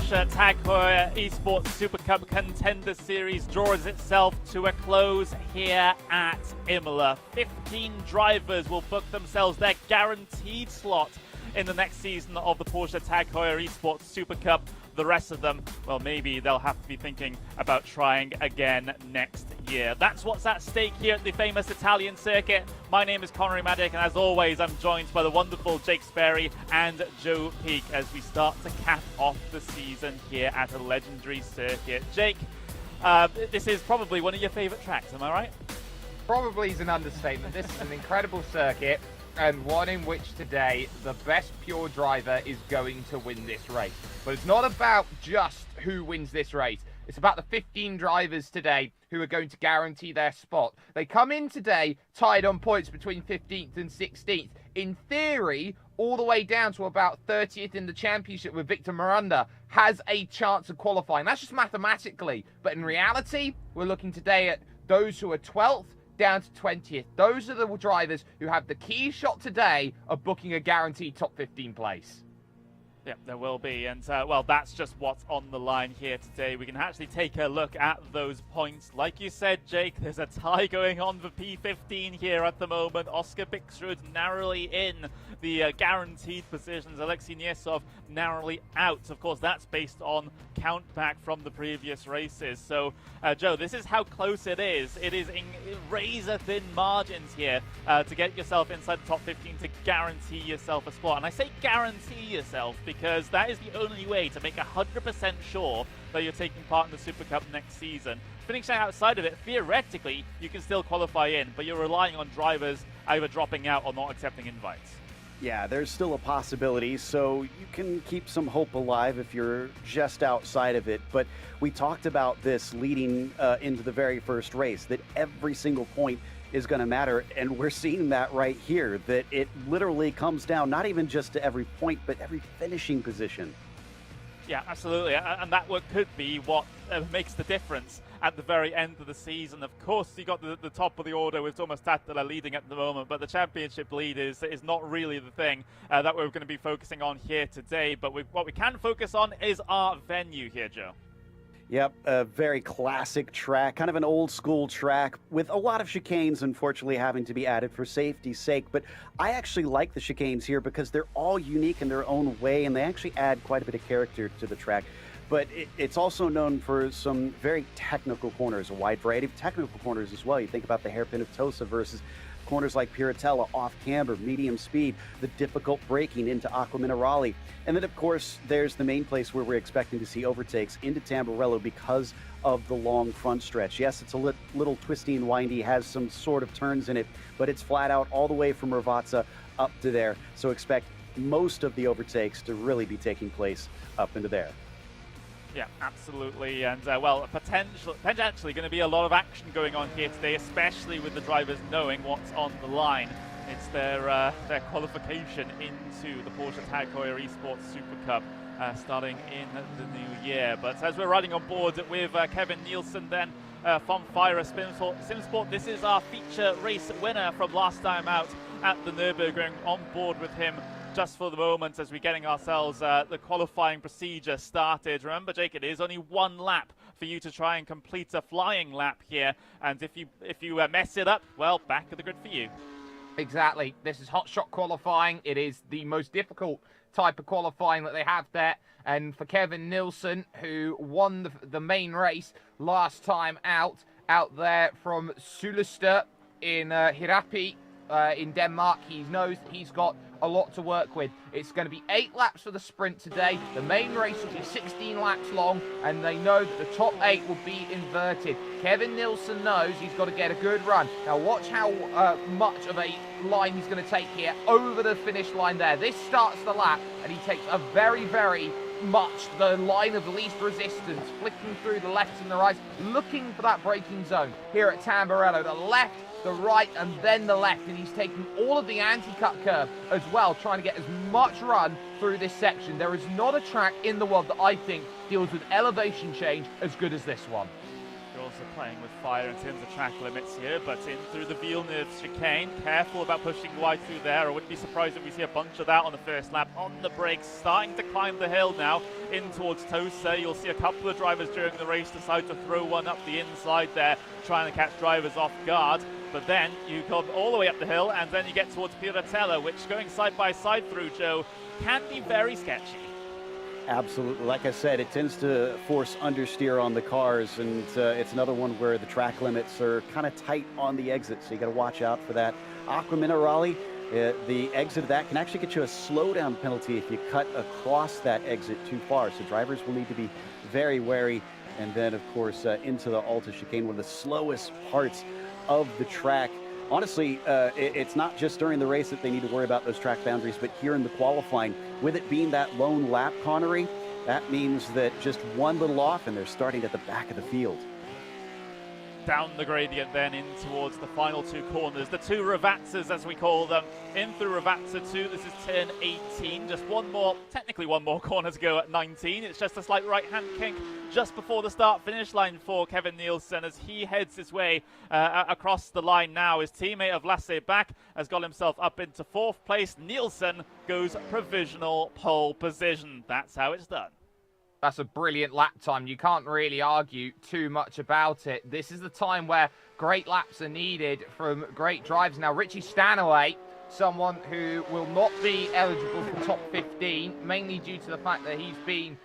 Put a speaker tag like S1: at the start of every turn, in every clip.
S1: Porsche Tag Heuer Esports Supercup Contender Series draws itself to a close here at Imola. 15 drivers will book themselves their guaranteed slot in the next season of the Porsche Tag Heuer Esports Supercup. The rest of them, well, maybe they'll have to be thinking about trying again next year. That's what's at stake here at the famous Italian circuit. My name is Connery Maddock, and as always, I'm joined by the wonderful Jake Sperry and Joe Peak as we start to cap off the season here at a legendary circuit. Jake, this is probably one of your favorite tracks, am I right?
S2: Probably is an understatement. This is an incredible circuit, and one in which today the best pure driver is going to win this race. But it's not about just who wins this race. It's about the 15 drivers today who are going to guarantee their spot. They come in today tied on points between 15th and 16th. In theory, all the way down to about 30th in the championship with Victor Miranda has a chance of qualifying. That's just mathematically. But in reality, we're looking today at those who are 12th down to 20th. Those are the drivers who have the key shot today of booking a guaranteed top 15 place.
S1: Yeah, there will be, and well, that's just what's on the line here today. We can actually take a look at those points. Like you said, Jake, there's a tie going on for P15 here at the moment. Oscar Bixrud narrowly in the guaranteed positions. Alexei Niesov narrowly out. Of course, that's based on count back from the previous races. So, Joe, this is how close it is. It is in razor-thin margins here to get yourself inside the top 15 to guarantee yourself a spot. And I say guarantee yourself because that is the only way to make 100% sure that you're taking part in the Super Cup next season. Finishing outside of it, theoretically, you can still qualify in, but you're relying on drivers either dropping out or not accepting invites.
S3: Yeah, there's still a possibility, so you can keep some hope alive if you're just outside of it. But we talked about this leading into the very first race, that every single point is going to matter, and we're seeing that right here, that it literally comes down not even just to every point, but every finishing position.
S1: Yeah, absolutely, and that could be what makes the difference at the very end of the season. Of course, you got the top of the order with Thomas Tattler leading at the moment, but the championship lead is not really the thing that we're going to be focusing on here today. But what we can focus on is our venue here, Joe.
S3: Yep, a very classic track, kind of an old school track with a lot of chicanes, unfortunately, having to be added for safety's sake. But I actually like the chicanes here because they're all unique in their own way, and they actually add quite a bit of character to the track. But it's also known for some very technical corners, a wide variety of technical corners as well. You think about the hairpin of Tosa versus corners like Piratella, off camber, medium speed, the difficult braking into Aqua Minerale. And then, of course, there's the main place where we're expecting to see overtakes into Tamburello because of the long front stretch. Yes, it's a little twisty and windy, has some sort of turns in it, but it's flat out all the way from Ravazza up to there. So expect most of the overtakes to really be taking place up into there.
S1: Yeah, absolutely, and well, potentially going to be a lot of action going on here today, especially with the drivers knowing what's on the line. It's their qualification into the Porsche Tag Heuer Esports Supercup starting in the new year. But as we're riding on board with Kevin Nielsen then from Fire Simsport, this is our feature race winner from last time out at the Nürburgring, on board with him just for the moment as we're getting ourselves the qualifying procedure started. Remember, Jake, it is only one lap for you to try and complete a flying lap here, and if you mess it up, well, back of the grid for you.
S2: Exactly. This is hot shot qualifying. It is the most difficult type of qualifying that they have there. And for Kevin Nielsen, who won the main race last time out there from Sulester in Hirapi in Denmark, he knows he's got a lot to work with. It's going to be 8 laps for the sprint today. The main race will be 16 laps long, and they know that the top 8 will be inverted. Kevin Nielsen knows he's got to get a good run. Now watch how much of a line he's going to take here over the finish line there. This starts the lap, and he takes a very, very much the line of least resistance, flicking through the left and the right, looking for that braking zone here at Tamburello. The left, the right, and then the left, and he's taking all of the anti-cut curve as well, trying to get as much run through this section. There is not a track in the world that I think deals with elevation change as good as this one.
S1: You're also playing with fire in terms of track limits here, but in through the Villeneuve chicane. Careful about pushing wide through there. I wouldn't be surprised if we see a bunch of that on the first lap. On the brakes, starting to climb the hill now in towards Tosa. You'll see a couple of drivers during the race decide to throw one up the inside there, trying to catch drivers off guard. But then you come all the way up the hill, and then you get towards Piratella, which going side by side through, Joe, can be very sketchy.
S3: Absolutely. Like I said, it tends to force understeer on the cars, and it's another one where the track limits are kind of tight on the exit, so you got to watch out for that. Aqua Minerale, the exit of that can actually get you a slowdown penalty if you cut across that exit too far, so drivers will need to be very wary. And then, of course, into the Alta chicane, one of the slowest parts of the track. Honestly, it's not just during the race that they need to worry about those track boundaries, but here in the qualifying, with it being that lone lap, Connery, that means that just one little off and they're starting at the back of the field.
S1: Down the gradient then in towards the final two corners, the two Ravazzas as we call them, in through Ravazza 2. This is turn 18, just one more, technically one more corner to go at 19. It's just a slight right hand kink just before the start finish line for Kevin Nielsen as he heads his way across the line now. His teammate of Lasse back has got himself up into 4th place. Nielsen goes provisional pole position. That's how it's done.
S2: That's a brilliant lap time. You can't really argue too much about it. This is the time where great laps are needed from great drivers. Now, Richie Stanaway, someone who will not be eligible for top 15, mainly due to the fact that he's been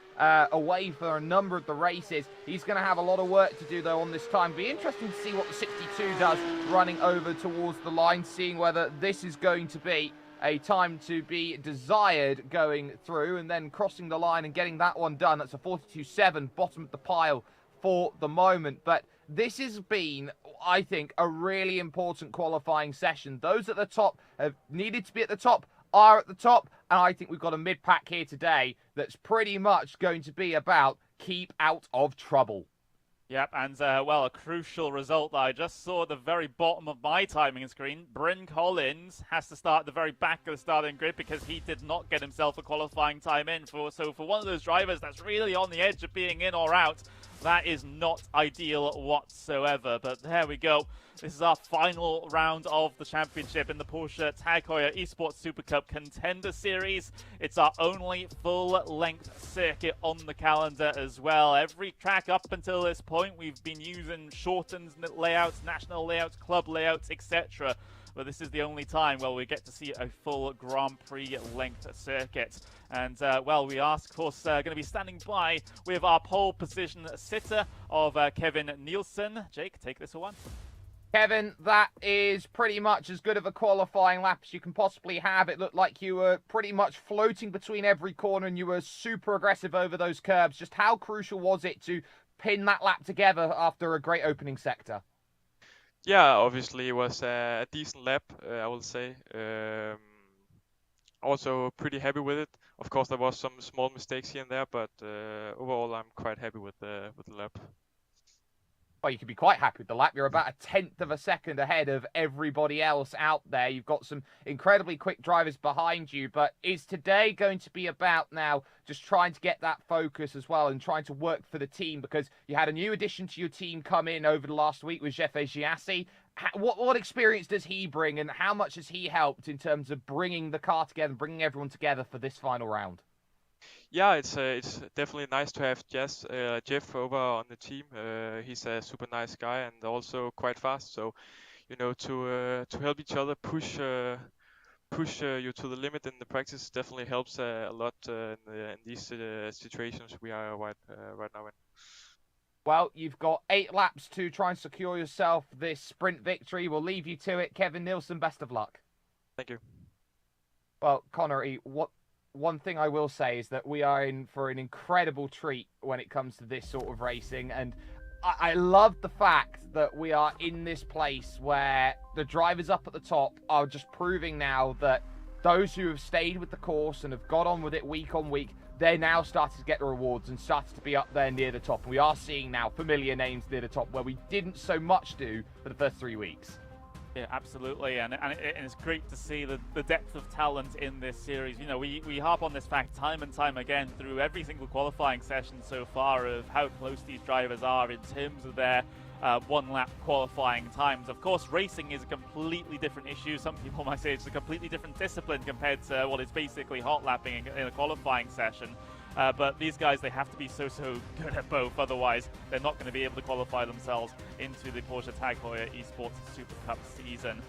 S2: away for a number of the races. He's going to have a lot of work to do, though, on this time. Be interesting to see what the 62 does running over towards the line, seeing whether this is going to be a time to be desired going through and then crossing the line and getting that one done. That's a 42.7, bottom of the pile for the moment. But this has been, I think, a really important qualifying session. Those at the top have needed to be at the top, are at the top, and I think we've got a mid-pack here today that's pretty much going to be about keep out of trouble.
S1: Yep, and well, a crucial result that I just saw at the very bottom of my timing screen. Bryn Collins has to start at the very back of the starting grid because he did not get himself a qualifying time in. So for one of those drivers that's really on the edge of being in or out, that is not ideal whatsoever. But there we go. This is our final round of the championship in the Porsche Tag Heuer Esports Supercup Contender Series. It's our only full-length circuit on the calendar as well. Every track up until this point, we've been using shortened layouts, national layouts, club layouts, etc. But this is the only time where we get to see a full Grand-Prix length circuit. And, well, we are, of course, going to be standing by with our pole position sitter of Kevin Nielsen. Jake, take this one.
S2: Kevin, that is pretty much as good of a qualifying lap as you can possibly have. It looked like you were pretty much floating between every corner and you were super aggressive over those curbs. Just how crucial was it to pin that lap together after a great opening sector?
S4: Yeah, obviously it was a decent lap, I will say. Also pretty happy with it. Of course, there was some small mistakes here and there, but overall I'm quite happy with the lap.
S2: Well, you can be quite happy with the lap. You're about a 1/10 of a second ahead of everybody else out there. You've got some incredibly quick drivers behind you, but is today going to be about now just trying to get that focus as well and trying to work for the team? Because you had a new addition to your team come in over the last week with Jefe Giassi. What experience does he bring and how much has he helped in terms of bringing the car together, bringing everyone together for this final round?
S4: Yeah, it's definitely nice to have Jeff over on the team. He's a super nice guy and also quite fast. So, you know, to help each other push you to the limit in the practice definitely helps a lot in these situations we are right now in.
S2: Well, you've got 8 laps to try and secure yourself this sprint victory. We'll leave you to it. Kevin Nielsen, best of luck.
S4: Thank you.
S2: Well, Connery, one thing I will say is that we are in for an incredible treat when it comes to this sort of racing. And I love the fact that we are in this place where the drivers up at the top are just proving now that those who have stayed with the course and have got on with it week on week, they're now starting to get the rewards and starting to be up there near the top. And we are seeing now familiar names near the top where we didn't so much do for the first 3 weeks.
S1: Yeah, absolutely, and it's great to see the depth of talent in this series. You know, we harp on this fact time and time again through every single qualifying session so far of how close these drivers are in terms of their one-lap qualifying times. Of course, racing is a completely different issue. Some people might say it's a completely different discipline compared to what is basically hot lapping in a qualifying session. But these guys, they have to be so good at both, otherwise they're not going to be able to qualify themselves into the Porsche Tag Heuer Esports Supercup season.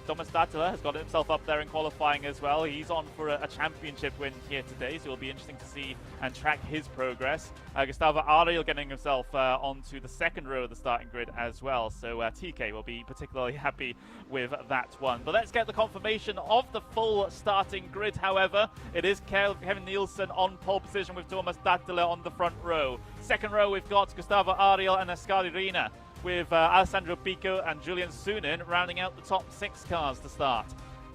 S1: Thomas Dattler has got himself up there in qualifying as well. He's on for a championship win here today, so it'll be interesting to see and track his progress. Gustavo Ariel getting himself onto the second row of the starting grid as well, so TK will be particularly happy with that one. But let's get the confirmation of the full starting grid, however. It is Kevin Nielsen on pole position with Thomas Dattler on the front row. Second row, we've got Gustavo Ariel and Ascari Rina, with Alessandro Pico and Julian Sunin rounding out the top 6 cars to start.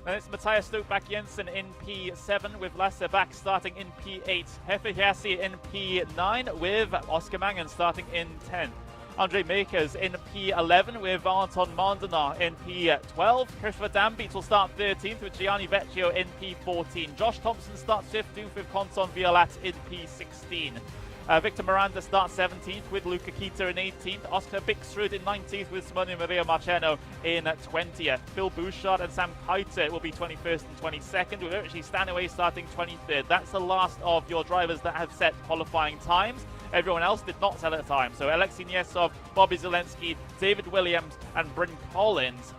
S1: Then it's Matthias Stokbach Jensen in P7 with Lasse Bach starting in P8. Hefe Hiasi in P9 with Oscar Mangan starting in 10th. Andre Makers in P11 with Anton Mondana in P12. Christopher Dambeat will start 13th with Gianni Vecchio in P14. Josh Thompson starts 15th with Conson Violat in P16. Victor Miranda starts 17th with Luca Kita in 18th. Oscar Bixrud in 19th with Simone Maria Marceno in 20th. Phil Bouchard and Sam Keitel will be 21st and 22nd, with Richie Stanaway starting 23rd. That's the last of your drivers that have set qualifying times. Everyone else did not set a time. So Alexei Niesov, Bobby Zelensky, David Williams and Bryn Collins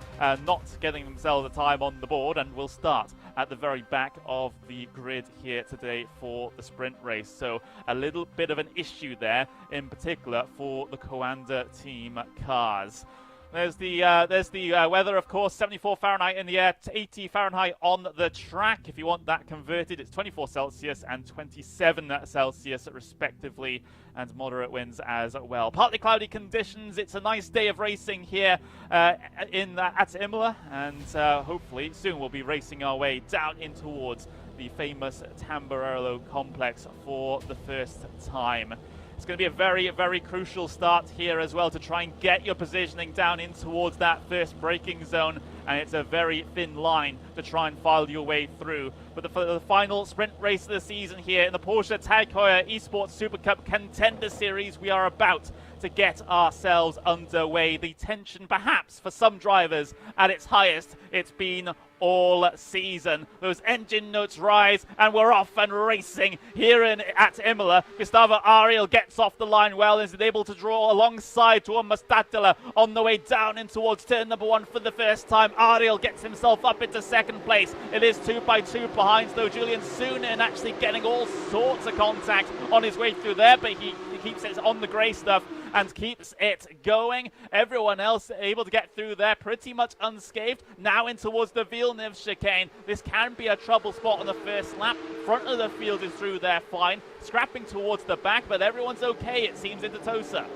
S1: not getting themselves a time on the board, and will start at the very back of the grid here today for the sprint race. So a little bit of an issue there, in particular for the Coanda team cars. There's the weather, of course, 74 Fahrenheit in the air, 80 Fahrenheit on the track. If you want that converted, it's 24 Celsius and 27 Celsius respectively, and moderate winds as well. Partly cloudy conditions. It's a nice day of racing here at Imola, and hopefully soon we'll be racing our way down in towards the famous Tamburello complex for the first time. It's going to be a very, very crucial start here as well to try and get your positioning down in towards that first braking zone, and it's a very thin line to try and file your way through. But for the final sprint race of the season here in the Porsche Tag Heuer Esports Supercup Contender Series, we are about to get ourselves underway. The tension, perhaps, for some drivers at its highest it's been all season. Those engine notes rise, and we're off and racing here at Imola. Gustavo Ariel gets off the line well and is able to draw alongside Thomas Dattler on the way down in towards turn number 1 for the first time. Ariel gets himself up into second place. It is 2 by 2 behind, though Julian Sunin actually getting all sorts of contact on his way through there, but he keeps it on the grey stuff and keeps it going. Everyone else able to get through there pretty much unscathed. Now in towards the Villeneuve chicane. This can be a trouble spot on the first lap. Front of the field is through there fine. Scrapping towards the back, but everyone's okay, it seems, into Tosa.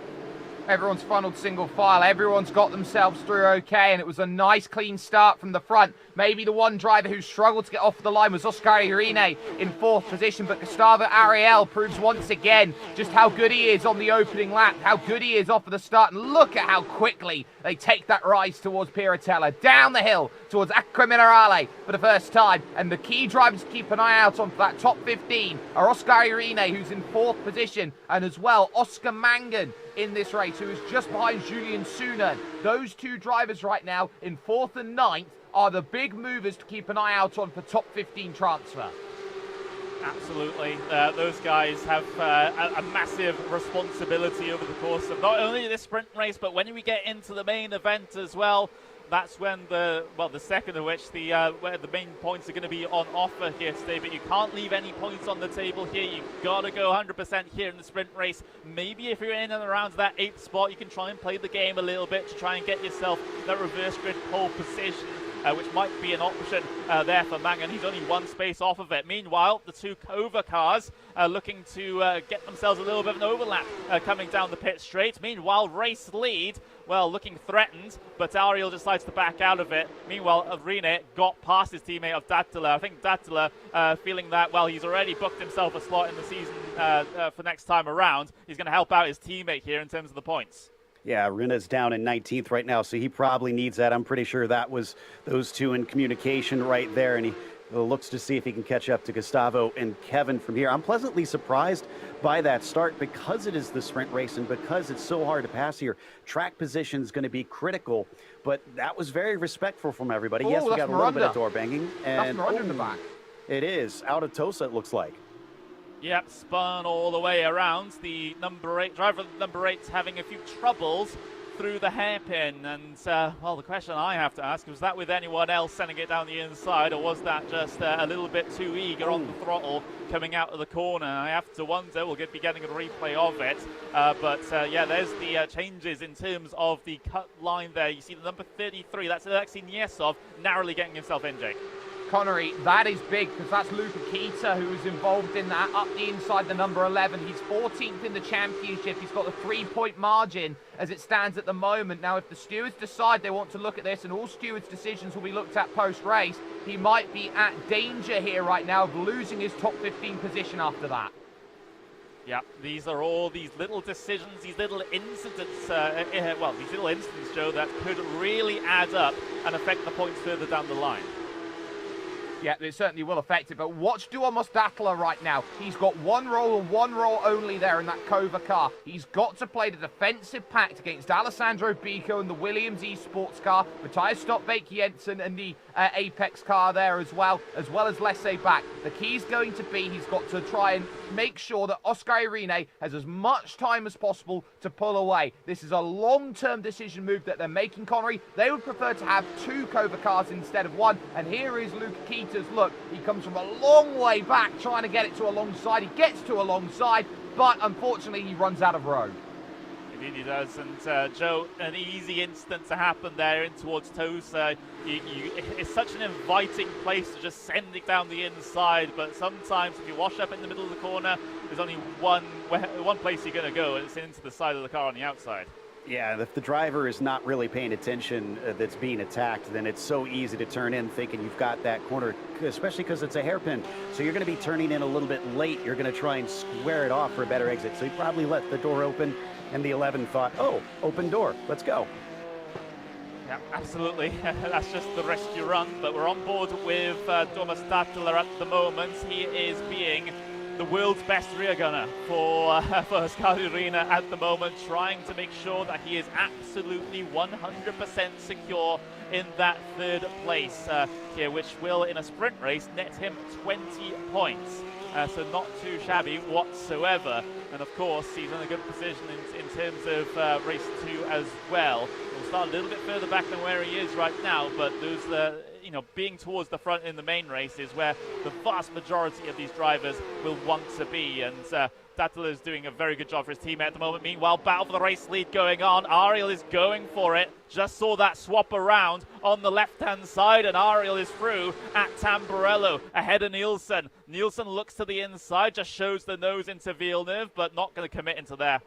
S2: Everyone's funneled single file. Everyone's got themselves through okay, and it was a nice clean start from the front. Maybe the one driver who struggled to get off the line was Oscar Irene in 4th position, but Gustavo Ariel proves once again just how good he is on the opening lap, how good he is off of the start, and look at how quickly they take that rise towards Piratella, down the hill towards Acqua Minerale for the first time. And the key drivers to keep an eye out on for that top 15 are Oscar Irene, who's in 4th position, and as well Oscar Mangan in this race, who is just behind Julian Sunin. Those two drivers right now in 4th and 9th are the big movers to keep an eye out on for top 15 transfer.
S1: Absolutely. Those guys have a massive responsibility over the course of not only this sprint race, but when we get into the main event as well. That's when the second of which where the main points are going to be on offer here today. But you can't leave any points on the table here. You've got to go 100% here in the sprint race. Maybe if you're in and around that 8th spot, you can try and play the game a little bit to try and get yourself that reverse grid pole position, which might be an option there for Mangan. He's only 1 space off of it. Meanwhile, the 2 Kova cars are looking to get themselves a little bit of an overlap coming down the pit straight. Meanwhile, race lead, well, looking threatened, but Ariel decides to back out of it. Meanwhile, Rene got past his teammate of Dattler. I think Dattler feeling that, well, he's already booked himself a slot in the season for next time around. He's going to help out his teammate here in terms of the points.
S3: Yeah, Rinna's down in 19th right now, so he probably needs that. I'm pretty sure that was those two in communication right there, and he looks to see if he can catch up to Gustavo and Kevin from here. I'm pleasantly surprised by that start because it is the sprint race and because it's so hard to pass here. Track position is going to be critical, but that was very respectful from everybody.
S2: Ooh,
S3: yes, we got a little bit of
S2: Miranda.
S3: door banging.
S2: That's
S3: And
S2: Miranda in the back.
S3: it is out of Tosa, it looks like.
S1: Yep, spun all the way around. The number 8 driver, number 8's having a few troubles through the hairpin. And, well, the question I have to ask, was that with anyone else sending it down the inside, or was that just a little bit too eager on the throttle coming out of the corner? I have to wonder. We'll be getting a replay of it. Yeah, there's the changes in terms of the cut line there. You see the number 33, that's Alexei Niesov, narrowly getting himself in, Jake.
S2: Connery, that is big because that's Luca Kita who is involved in that up the inside the number 11. He's 14th in the championship. He's got the 3-point margin as it stands at the moment. Now, if the stewards decide they want to look at this, and all stewards' decisions will be looked at post-race, he might be at danger here right now of losing his top 15 position after that.
S1: Yeah, these are all these little decisions, these little incidents, these little incidents, Joe, that could really add up and affect the points further down the line.
S2: Yeah, it certainly will affect it, but watch Duomos Dattler right now. He's got one roll and one roll only there in that Kova car. He's got to play the defensive pact against Alessandro Bico and the Williams Esports car, Matthias Stoppbeck Jensen and the Apex car there as well as Lesse back. The key's going to be he's got to try and make sure that Oscar Irene has as much time as possible to pull away. This is a long-term decision move that they're making, Connery. They would prefer to have 2 Kova cars instead of 1, and here is Luca Keita's look. He comes from a long way back trying to get it to alongside. He gets to alongside, but unfortunately he runs out of road.
S1: Indeed he does, and Joe, an easy instant to happen there in towards Tosa. It's such an inviting place to just send it down the inside, but sometimes if you wash up in the middle of the corner, there's only one place you're going to go, and it's into the side of the car on the outside.
S3: Yeah, if the driver is not really paying attention that's being attacked, then it's so easy to turn in thinking you've got that corner, especially because it's a hairpin. So you're going to be turning in a little bit late. You're going to try and square it off for a better exit. So he probably let the door open, and the 11 thought, oh, open door, let's go.
S1: Yeah, absolutely. That's just the rescue run, but we're on board with Duomos Dattler at the moment. He is being the world's best rear gunner for Oscar Irene at the moment, trying to make sure that he is absolutely 100% secure in that 3rd place here, which will, in a sprint race, net him 20 points. So not too shabby whatsoever. And of course, he's in a good position in terms of race 2 as well. We'll start a little bit further back than where he is right now, but those being towards the front in the main race is where the vast majority of these drivers will want to be. And Dattler is doing a very good job for his teammate at the moment. Meanwhile, battle for the race lead going on. Ariel is going for it. Just saw that swap around on the left-hand side, and Ariel is through at Tamburello ahead of Nielsen. Nielsen looks to the inside, just shows the nose into Villeneuve, but not going to commit into there.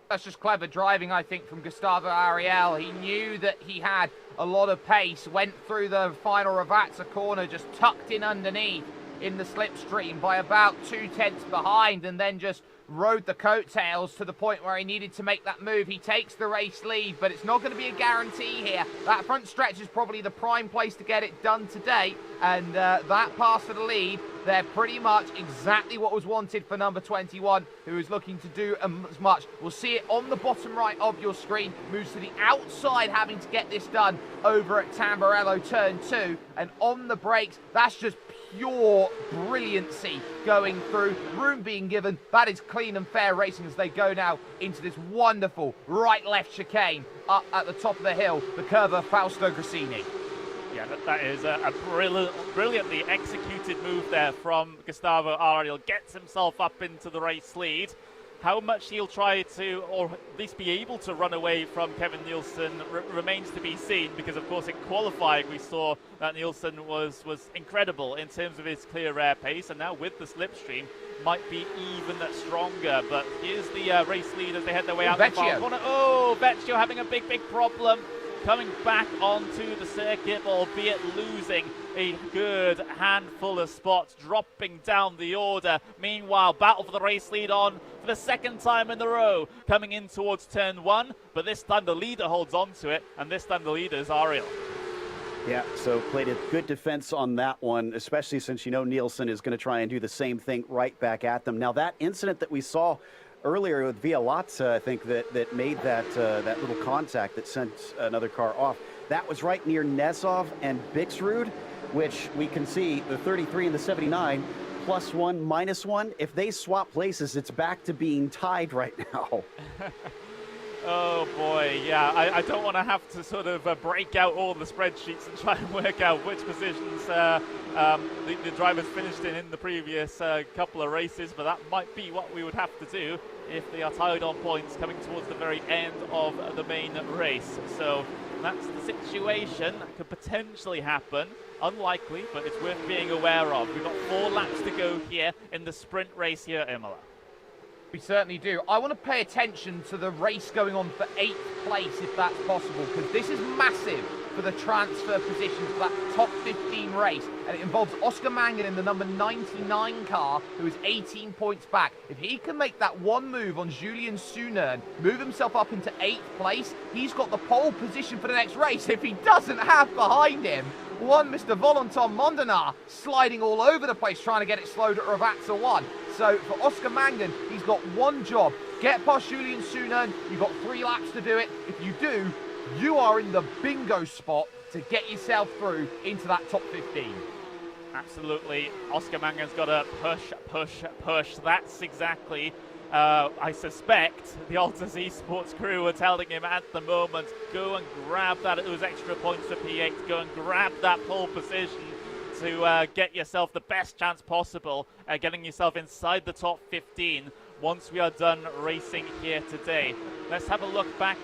S2: That's just clever driving, I think, from Gustavo Ariel. He knew that he had a lot of pace, went through the final Ravazza corner, just tucked in underneath in the slipstream by about 2/10 behind, and then just rode the coattails to the point where he needed to make that move. He takes the race lead, but it's not going to be a guarantee here. That front stretch is probably the prime place to get it done today, and that pass for the lead, they're pretty much exactly what was wanted for number 21, who is looking to do as much. We'll see it on the bottom right of your screen. Moves to the outside, having to get this done over at Tamburello turn 2, and on the brakes, that's just pure brilliancy going through. Room being given. That is clean and fair racing as they go now into this wonderful right-left chicane up at the top of the hill, the curve of Fausto Grassini.
S1: Yeah, that is a brilliantly executed move there from Gustavo Ariel. Gets himself up into the race lead. How much he'll try to, or at least be able to run away from Kevin Nielsen remains to be seen, because of course in qualifying we saw that Nielsen was incredible in terms of his clear air pace, and now with the slipstream might be even stronger. But here's the race lead as they head their way out the far corner. Oh, Vecchio having a big problem. coming back onto the circuit, albeit losing a good handful of spots, dropping down the order. Meanwhile, battle for the race lead on for the second time in a row, coming in towards turn 1, but this time the leader holds on to it, and this time the leader is Ariel.
S3: Yeah, so played a good defense on that one, especially since you know Nielsen is going to try and do the same thing right back at them. Now, that incident that we saw earlier with Vialazza, I think, that made that little contact that sent another car off, that was right near Nesov and Bixrud, which we can see the 33 and the 79, +1, -1. If they swap places, it's back to being tied right now.
S1: Oh boy, yeah, I don't want to have to sort of break out all the spreadsheets and try and work out which positions the drivers finished in the previous couple of races, but that might be what we would have to do if they are tied on points coming towards the very end of the main race. So that's the situation that could potentially happen. Unlikely, but it's worth being aware of. We've got 4 laps to go here in the sprint race here at Imola.
S2: We certainly do. I want to pay attention to the race going on for 8th place, if that's possible, because this is massive for the transfer position for that top 15 race. And it involves Oscar Mangan in the number 99 car, who is 18 points back. If he can make that one move on Julian Sunern, move himself up into 8th place, he's got the pole position for the next race. If he doesn't have behind him one Mr. Valentin Mondenar sliding all over the place, trying to get it slowed at Ravazza 1. So for Oscar Mangan, he's got one job. Get past Julian Sunern. You've got 3 laps to do it. If you do, you are in the bingo spot to get yourself through into that top 15.
S1: Absolutely. Oscar Mangan's got to push. That's exactly, I suspect, the Altus Esports crew are telling him at the moment, go and grab those extra points for P8, go and grab that pole position to get yourself the best chance possible at getting yourself inside the top 15 once we are done racing here today. Let's have a look back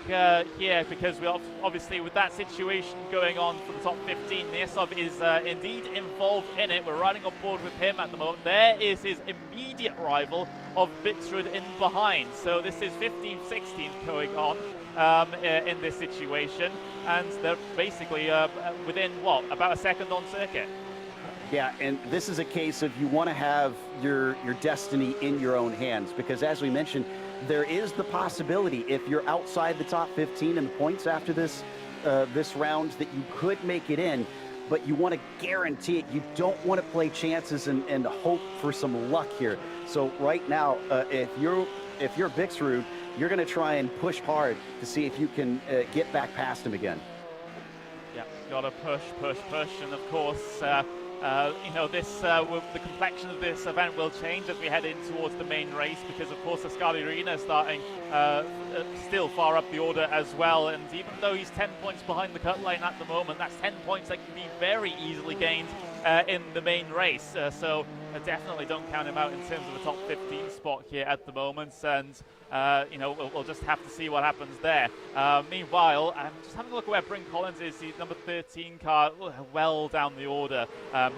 S1: here, because we obviously, with that situation going on for the top 15, Niesov is indeed involved in it. We're riding on board with him at the moment. There is his immediate rival of Bixrud in behind. So this is 15th, 16th going on in this situation, and they're basically within, what, about a second on circuit.
S3: Yeah, and this is a case of you want to have your destiny in your own hands, because as we mentioned, there is the possibility, if you're outside the top 15 in the points after this round, that you could make it in, but you want to guarantee it. You don't want to play chances and hope for some luck here. So right now, if you're Bixrud, you're going to try and push hard to see if you can get back past him again.
S1: Yeah, got to push, and of course, you know, the complexion of this event will change as we head in towards the main race, because of course Ascari Arena is starting still far up the order as well, and even though he's 10 points behind the cut line at the moment, that's 10 points that can be very easily gained in the main race. So definitely don't count him out in terms of a top 15 spot here at the moment, and you know, we'll just have to see what happens there. Meanwhile, I'm just having a look at where Bryn Collins is. He's number 13 car, well down the order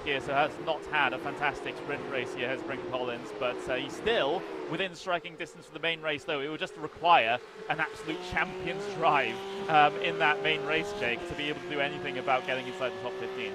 S1: here, so has not had a fantastic sprint race here, has Bryn Collins, but he's still within striking distance for the main race, though. It would just require an absolute champion's drive in that main race, Jake, to be able to do anything about getting inside the top 15.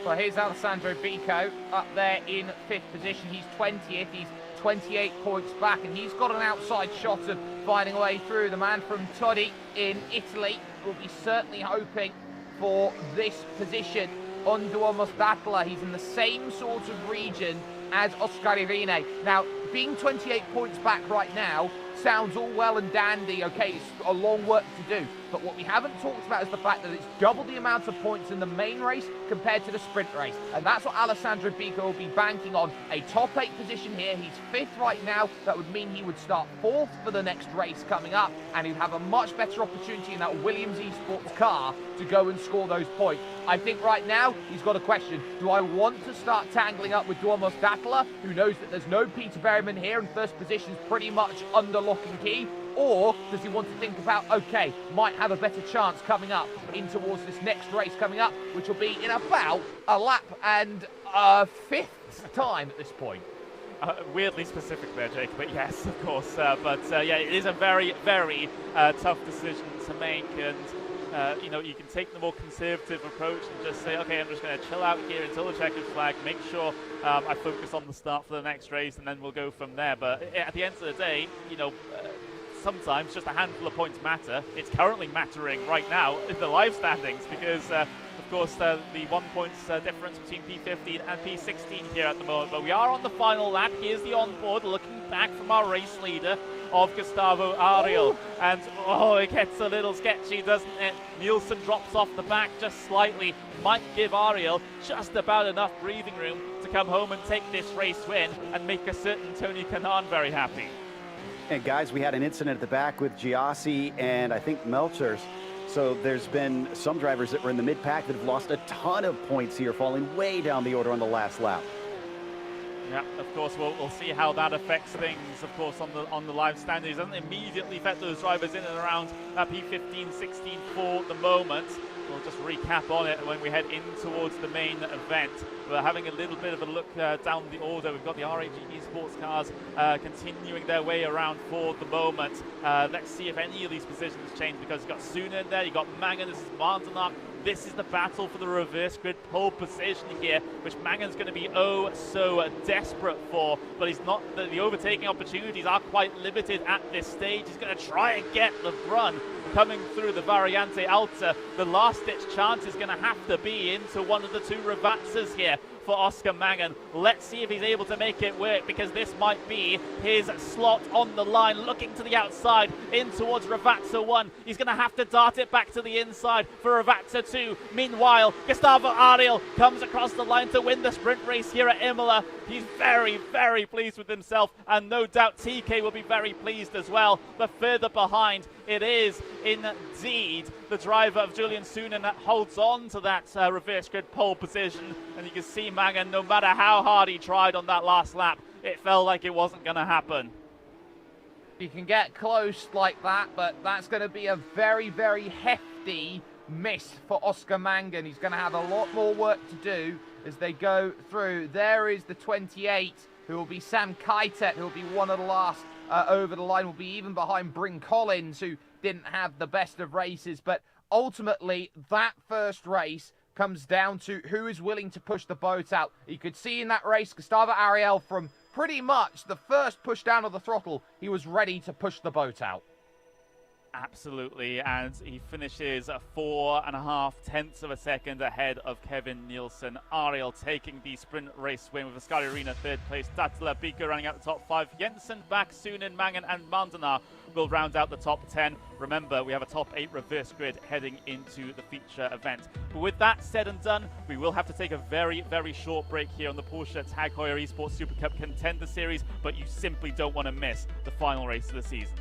S2: Well, here's Alessandro Bico up there in 5th position. He's 20th. He's 28 points back, and he's got an outside shot of finding a way through. The man from Todi in Italy will be certainly hoping for this position. Onduomos Datla, he's in the same sort of region as Oscar Irene. Now, being 28 points back right now sounds all well and dandy. Okay, it's a long work to do, but what we haven't talked about is the fact that it's double the amount of points in the main race compared to the sprint race, and that's what Alessandro Bico will be banking on. A top 8 position here. He's 5th right now. That would mean he would start 4th for the next race coming up, and he'd have a much better opportunity in that Williams Esports car to go and score those points. I think right now he's got a question. Do I want to start tangling up with Duomos Datla, who knows that there's no Peter Berryman here and first position's pretty much under lock and key? Or does he want to think about, okay, might have a better chance coming up in towards this next race coming up, which will be in about a lap and a 5th time at this point?
S1: Weirdly specific there, Jake, but yes, of course. Yeah, it is a very, very tough decision to make, and you know, you can take the more conservative approach and just say, okay, I'm just going to chill out here until the checkered flag, make sure I focus on the start for the next race, and then we'll go from there. But at the end of the day, you know, sometimes just a handful of points matter. It's currently mattering right now in the live standings because, of course, the 1 point difference between P15 and P16 here at the moment. But we are on the final lap. Here's the onboard looking back from our race leader of Gustavo Ariel. And, oh, it gets a little sketchy, doesn't it? Nielsen drops off the back just slightly. Might give Ariel just about enough breathing room to come home and take this race win and make a certain Tony Kanaan very happy.
S3: And guys, we had an incident at the back with Giassi and I think Melchers. So there's been some drivers that were in the mid-pack that have lost a ton of points here, falling way down the order on the last lap.
S1: Yeah, of course, we'll see how that affects things, of course, on the live standings. It doesn't immediately affect those drivers in and around P15, 16 for the moment. We'll just recap on it when we head in towards the main event. We're having a little bit of a look down the order. We've got the RAG Esports cars continuing their way around for the moment. Let's see if any of these positions change, because you've got Suna in there, you've got Mangan, this is Martinak. This is the battle for the reverse grid pole position here, which Mangan's going to be oh so desperate for, but he's not. The overtaking opportunities are quite limited at this stage. He's going to try and get the run coming through the Variante Alta. The last-ditch chance is going to have to be into one of the two Ravazzas here for Oscar Mangan. Let's see if he's able to make it work, because this might be his slot on the line, looking to the outside in towards Ravazza 1. He's going to have to dart it back to the inside for Ravazza 2. Meanwhile, Gustavo Ariel comes across the line to win the sprint race here at Imola. He's very, very pleased with himself, and no doubt TK will be very pleased as well. But further behind, it is indeed the driver of Julian Sunan that holds on to that reverse grid pole position. And you can see Mangan, no matter how hard he tried on that last lap, it felt like it wasn't going to happen.
S2: You can get close like that, but that's going to be a very, very hefty miss for Oscar Mangan. He's going to have a lot more work to do as they go through. There is the 28, who will be Sam Kaitet, who will be one of the last over the line, will be even behind Bryn Collins, who didn't have the best of races. But ultimately, that first race comes down to who is willing to push the boat out. You could see in that race, Gustavo Ariel, from pretty much the first push down of the throttle, he was ready to push the boat out.
S1: Absolutely, and he finishes 4.5 tenths of a second ahead of Kevin Nielsen. Ariel taking the sprint race win with Ascari Arena third place. Tatala Bika running out the top 5. Jensen, Bak, Sunin, Mangan and Mandanar will round out the top 10. Remember, we have a top 8 reverse grid heading into the feature event. But with that said and done, we will have to take a very, very short break here on the Porsche Tag Heuer Esports Supercup Contender Series, but you simply don't want to miss the final race of the season.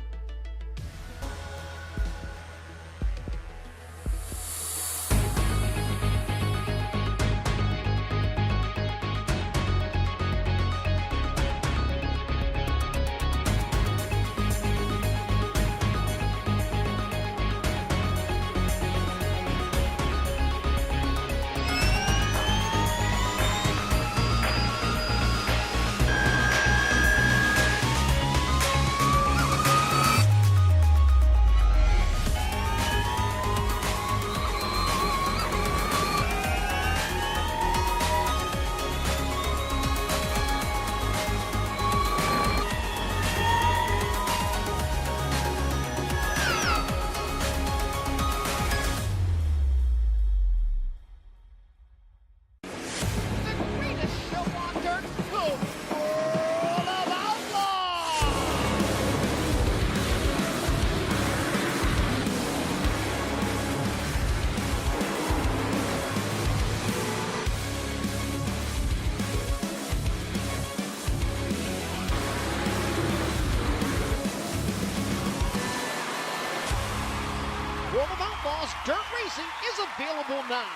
S5: World of Outlaws Dirt Racing is available now.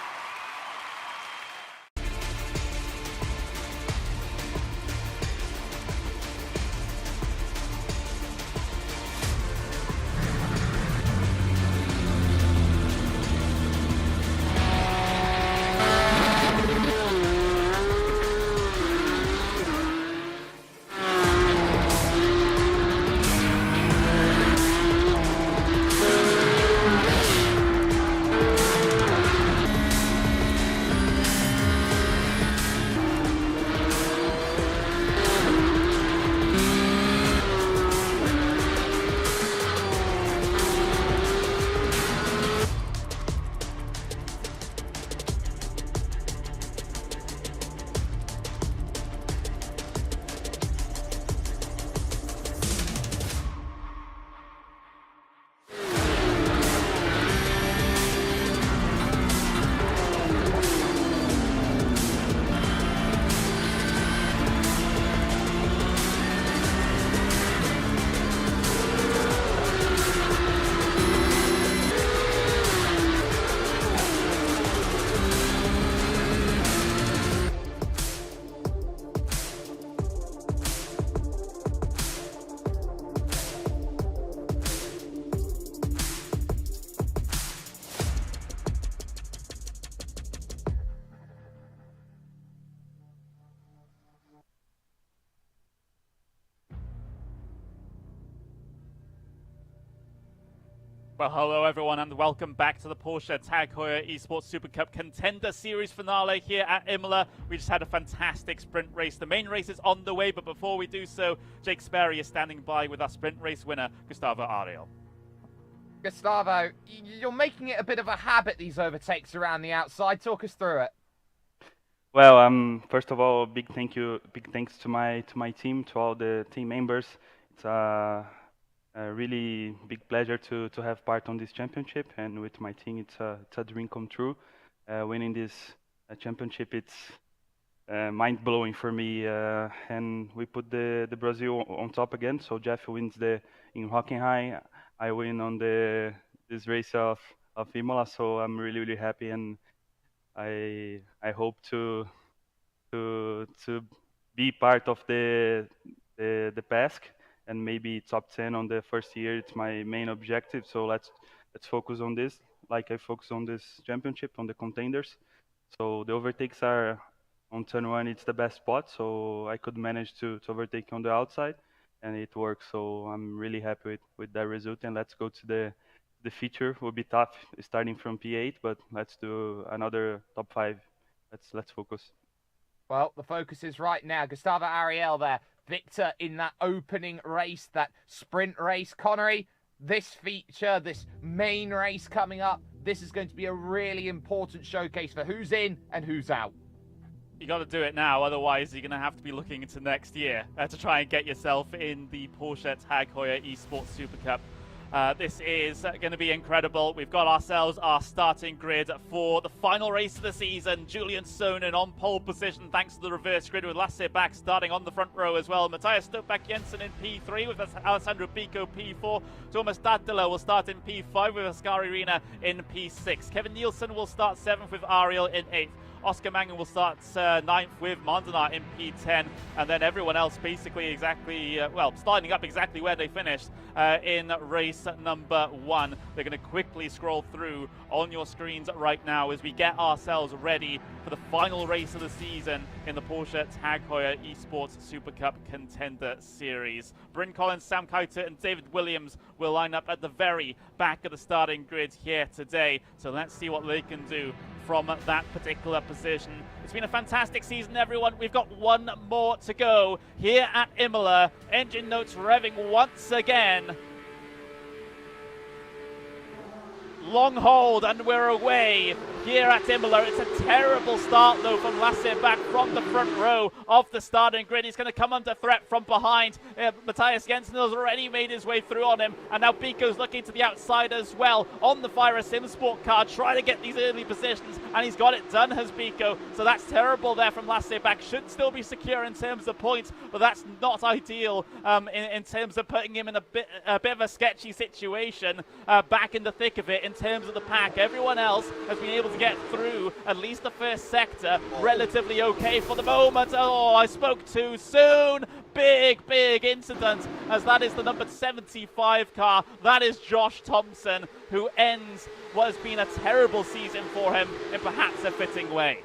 S1: Well, hello everyone and welcome back to the Porsche Tag Heuer Esports Supercup Contender Series finale here at Imola. We just had a fantastic sprint race. The main race is on the way, but before we do so, Jake Sperry is standing by with our sprint race winner, Gustavo Ariel.
S2: Gustavo, you're making it a bit of a habit, these overtakes around the outside. Talk us through it.
S6: Well, first of all, big thanks to my team, to all the team members. It's a really big pleasure to have part on this championship, and with my team, it's a dream come true. Winning this championship, it's mind blowing for me, and we put the Brazil on top again. So Jeff wins in Hockenheim, I win on this race of Imola. So I'm really happy, and I hope to be part of the PASC and maybe top 10 on the first year. It's my main objective. So let's focus on this, like I focus on this championship, on the contenders. So the overtakes are on turn 1. It's the best spot. So I could manage to overtake on the outside, and it works. So I'm really happy with that result. And let's go to the feature. Will be tough starting from P8, but let's do another top 5. Let's focus.
S2: Well, the focus is right now. Gustavo Ariel there, victor in that opening race, that sprint race. Connery, this feature, this main race coming up, this is going to be a really important showcase for who's in and who's out.
S1: You got to do it now, otherwise you're going to have to be looking into next year to try and get yourself in the Porsche Tag Heuer Esports Supercup. This is going to be incredible. We've got ourselves our starting grid for the final race of the season. Julian Sonen on pole position thanks to the reverse grid, with Lasse back starting on the front row as well. Matthias Stuppback-Jensen in P3 with Alessandro Pico P4. Thomas Dattila will start in P5 with Ascari Rina in P6. Kevin Nielsen will start 7th with Ariel in 8th. Oscar Mangan will start 9th with Mondana in P10, and then everyone else basically starting up exactly where they finished in race number 1. They're going to quickly scroll through on your screens right now as we get ourselves ready for the final race of the season in the Porsche Tag Heuer Esports Supercup Contender Series. Bryn Collins, Sam Kuyter and David Williams will line up at the very back of the starting grid here today, so let's see what they can do from that particular position. It's been a fantastic season, everyone. We've got one more to go here at Imola. Engine notes revving once again. Long hold and we're away here at Imola. It's a terrible start though from Lasse back from the front row of the starting grid. He's going to come under threat from behind. Matthias Jensen has already made his way through on him, and now Pico's looking to the outside as well on the Fire Sim Sport car, trying to get these early positions, and he's got it done, has Pico. So that's terrible there from Lasse back. Should still be secure in terms of points, but that's not ideal in terms of putting him in a bit of a sketchy situation back in the thick of it in terms of the pack. Everyone else has been able to get through at least the first sector relatively okay for the moment. Oh, I spoke too soon. Big incident, as that is the number 75 car. That is Josh Thompson, who ends what has been a terrible season for him in perhaps a fitting way.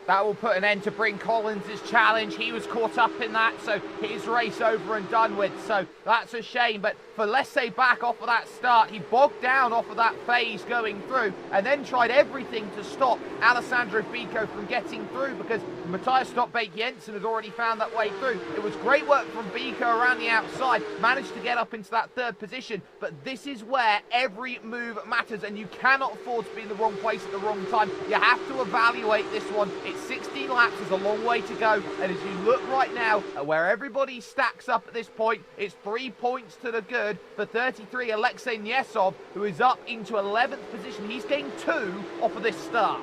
S2: That will put an end to Bryn Collins' challenge. He was caught up in that, so his race over and done with. So that's a shame. But for Lasse back off of that start, he bogged down off of that phase going through and then tried everything to stop Alessandro Pico from getting through, because Matthias Stuppback-Jensen had already found that way through. It was great work from Pico around the outside, managed to get up into that 3rd position. But this is where every move matters, and you cannot afford to be in the wrong place at the wrong time. You have to evaluate this one. It's 16 laps, there's a long way to go, and as you look right now at where everybody stacks up at this point, it's 3 points to the good for 33 Alexei Niesov, who is up into 11th position. He's gained 2 off of this start.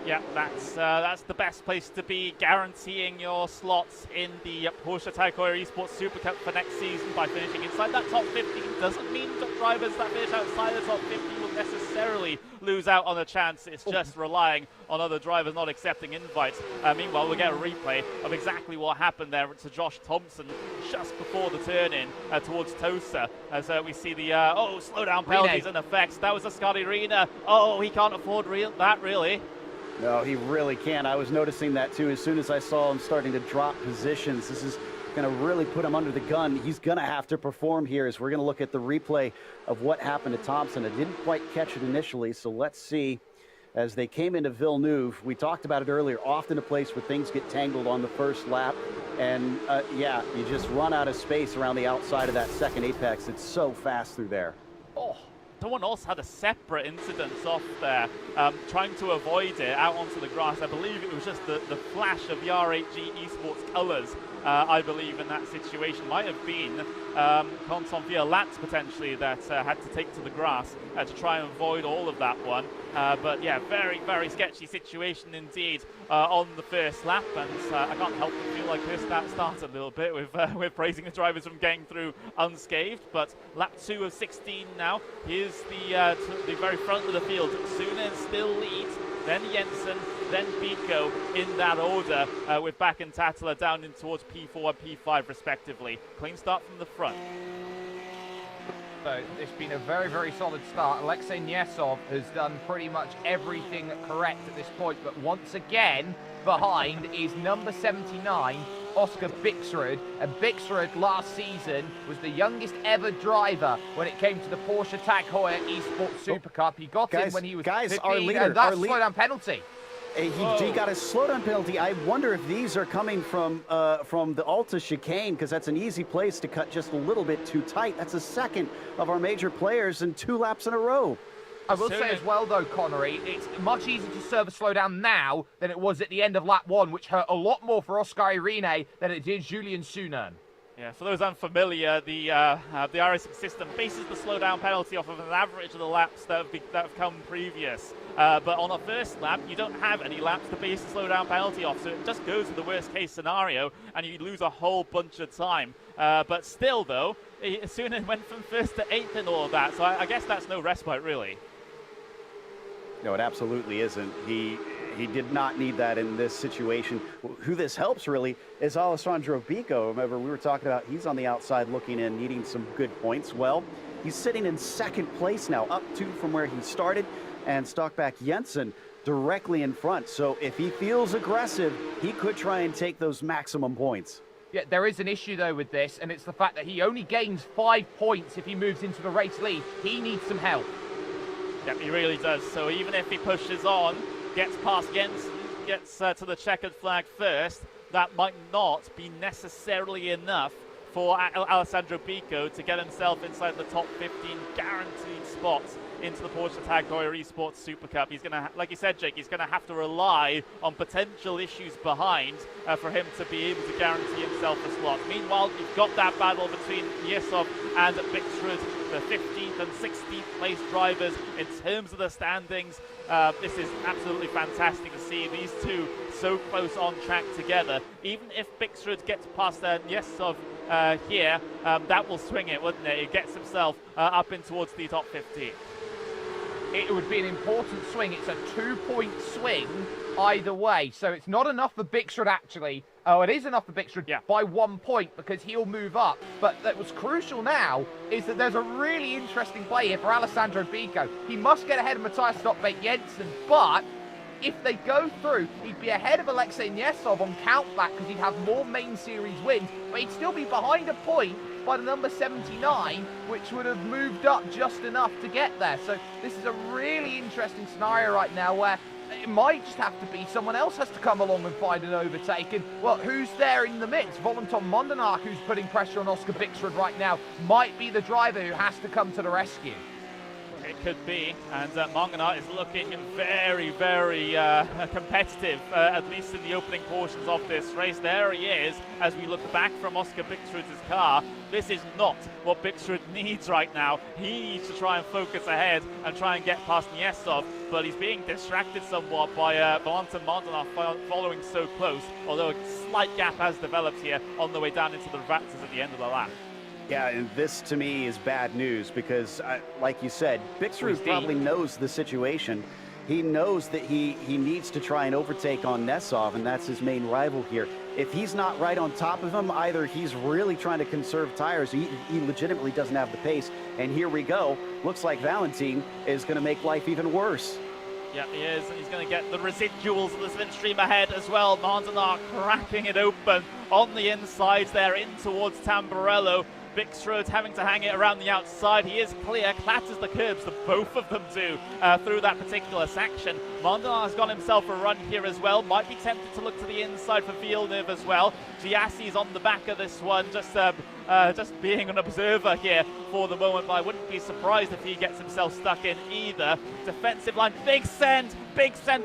S1: Yeah, that's the best place to be, guaranteeing your slots in the Porsche Tag Heuer Esports Supercup for next season by finishing inside that top 15. Doesn't mean that drivers that finish outside the top 15 will necessarily lose out on a chance. It's just relying on other drivers not accepting invites. Meanwhile, we'll get a replay of exactly what happened there to Josh Thompson just before the turn-in towards Tosa, as we see the slowdown penalties in effect. That was Ascari Rina. Oh, he can't afford that, really.
S3: No, he really can't. I was noticing that too as soon as I saw him starting to drop positions. This is going to really put him under the gun. He's going to have to perform here as we're going to look at the replay of what happened to Thompson. I didn't quite catch it initially, so let's see. As they came into Villeneuve, we talked about it earlier, often a place where things get tangled on the first lap. And yeah, you just run out of space around the outside of that second apex. It's so fast through there.
S1: Oh, someone else had a separate incident off there, trying to avoid it out onto the grass. I believe it was just the flash of the RHG Esports colours, I believe, in that situation. Might have been Contender Lats potentially that had to take to the grass to try and avoid all of that one. But yeah, very, very sketchy situation indeed on the first lap, and I can't help but feel like this starts a little bit with praising the drivers from getting through unscathed. But lap 2 of 16 now. Here's the very front of the field. Sunan still leads, then Jensen, then Pico in that order, with Back and Tattler down in towards P4 and P5 respectively. Clean start from the front.
S2: So it's been a very, very solid start. Alexei Nesov has done pretty much everything correct at this point, but once again, behind is number 79, Oscar Bixrud. And Bixrud last season was the youngest ever driver when it came to the Porsche Tag Heuer Esports Supercup. He got in when he was 15,
S3: our leader,
S2: and that's slowdown penalty.
S3: He got a slowdown penalty. I wonder if these are coming from the Alta chicane, because that's an easy place to cut just a little bit too tight. That's a second of our major players in 2 laps in a row.
S2: I will say as well, though, Connery, it's much easier to serve a slowdown now than it was at the end of lap 1, which hurt a lot more for Oscar Irene than it did Julian Sunan.
S1: Yeah, for those unfamiliar, the iRacing system bases the slowdown penalty off of an average of the laps that have come previous. But on a first lap, you don't have any laps to base the slowdown penalty off, so it just goes to the worst case scenario, and you lose a whole bunch of time. But still, though, Sunan went from 1st to 8th in all of that, so I guess that's no respite, really.
S3: No, it absolutely isn't. He did not need that in this situation. Who this helps really is Alessandro Bico. Remember, we were talking about he's on the outside looking in, needing some good points. Well, he's sitting in 2nd place now, up 2 from where he started, and Stockback Jensen directly in front. So if he feels aggressive, he could try and take those maximum points.
S2: Yeah, there is an issue, though, with this, and it's the fact that he only gains 5 points if he moves into the race lead. He needs some help.
S1: Yep, he really does. So even if he pushes on, gets past Jensen, gets to the checkered flag first, that might not be necessarily enough for Alessandro Bico to get himself inside the top 15 guaranteed spots into the Porsche Tag Heuer Esports Super Cup. He's going to, like you said, Jake, he's going to have to rely on potential issues behind for him to be able to guarantee himself a slot. Meanwhile, you've got that battle between Yesov and Bixrud, the 15th and 16th place drivers in terms of the standings. This is absolutely fantastic to see these two so close on track together. Even if Bixrud gets past Yesov here, that will swing it, wouldn't it? It gets himself up in towards the top 15.
S2: It would be an important swing. It's a 2-point swing either way. So it's not enough for Bixrud, actually. Oh, it is enough for Bixrud by 1 point because he'll move up. But that was crucial now is that there's a really interesting play here for Alessandro Bico. He must get ahead of Matthias Stockbait Jensen, but if they go through, he'd be ahead of Alexei Nesov on countback because he'd have more main series wins, but he'd still be behind a point by the number 79, which would have moved up just enough to get there. So this is a really interesting scenario right now where it might just have to be someone else has to come along and find an overtake. And, well, who's there in the midst? Valentin Mondenach, who's putting pressure on Oscar Bixrud right now, might be the driver who has to come to the rescue.
S1: It could be, and Monganart is looking very, very competitive, at least in the opening portions of this race. There he is, as we look back from Oscar Bixrud's car. This is not what Bixrud needs right now. He needs to try and focus ahead and try and get past Niesov, but he's being distracted somewhat by Valentin Mondenach following so close, although a slight gap has developed here on the way down into the Raptors at the end of the lap.
S3: Yeah, and this to me is bad news because, like you said, Bixrud probably knows the situation. He knows that he needs to try and overtake on Nesov, and that's his main rival here. If he's not right on top of him, either he's really trying to conserve tires, he legitimately doesn't have the pace, and here we go. Looks like Valentin is going to make life even worse.
S1: Yeah, he is, and he's going to get the residuals of the slipstream ahead as well. Mondenar cracking it open on the insides there in towards Tamburello. Bixrud having to hang it around the outside. He is clear, clatters the curbs, the both of them do, through that particular section. Mondenar has got himself a run here as well. Might be tempted to look to the inside for Villeneuve as well. Giassi's on the back of this one, just being an observer here for the moment, but I wouldn't be surprised if he gets himself stuck in either. Defensive line, big send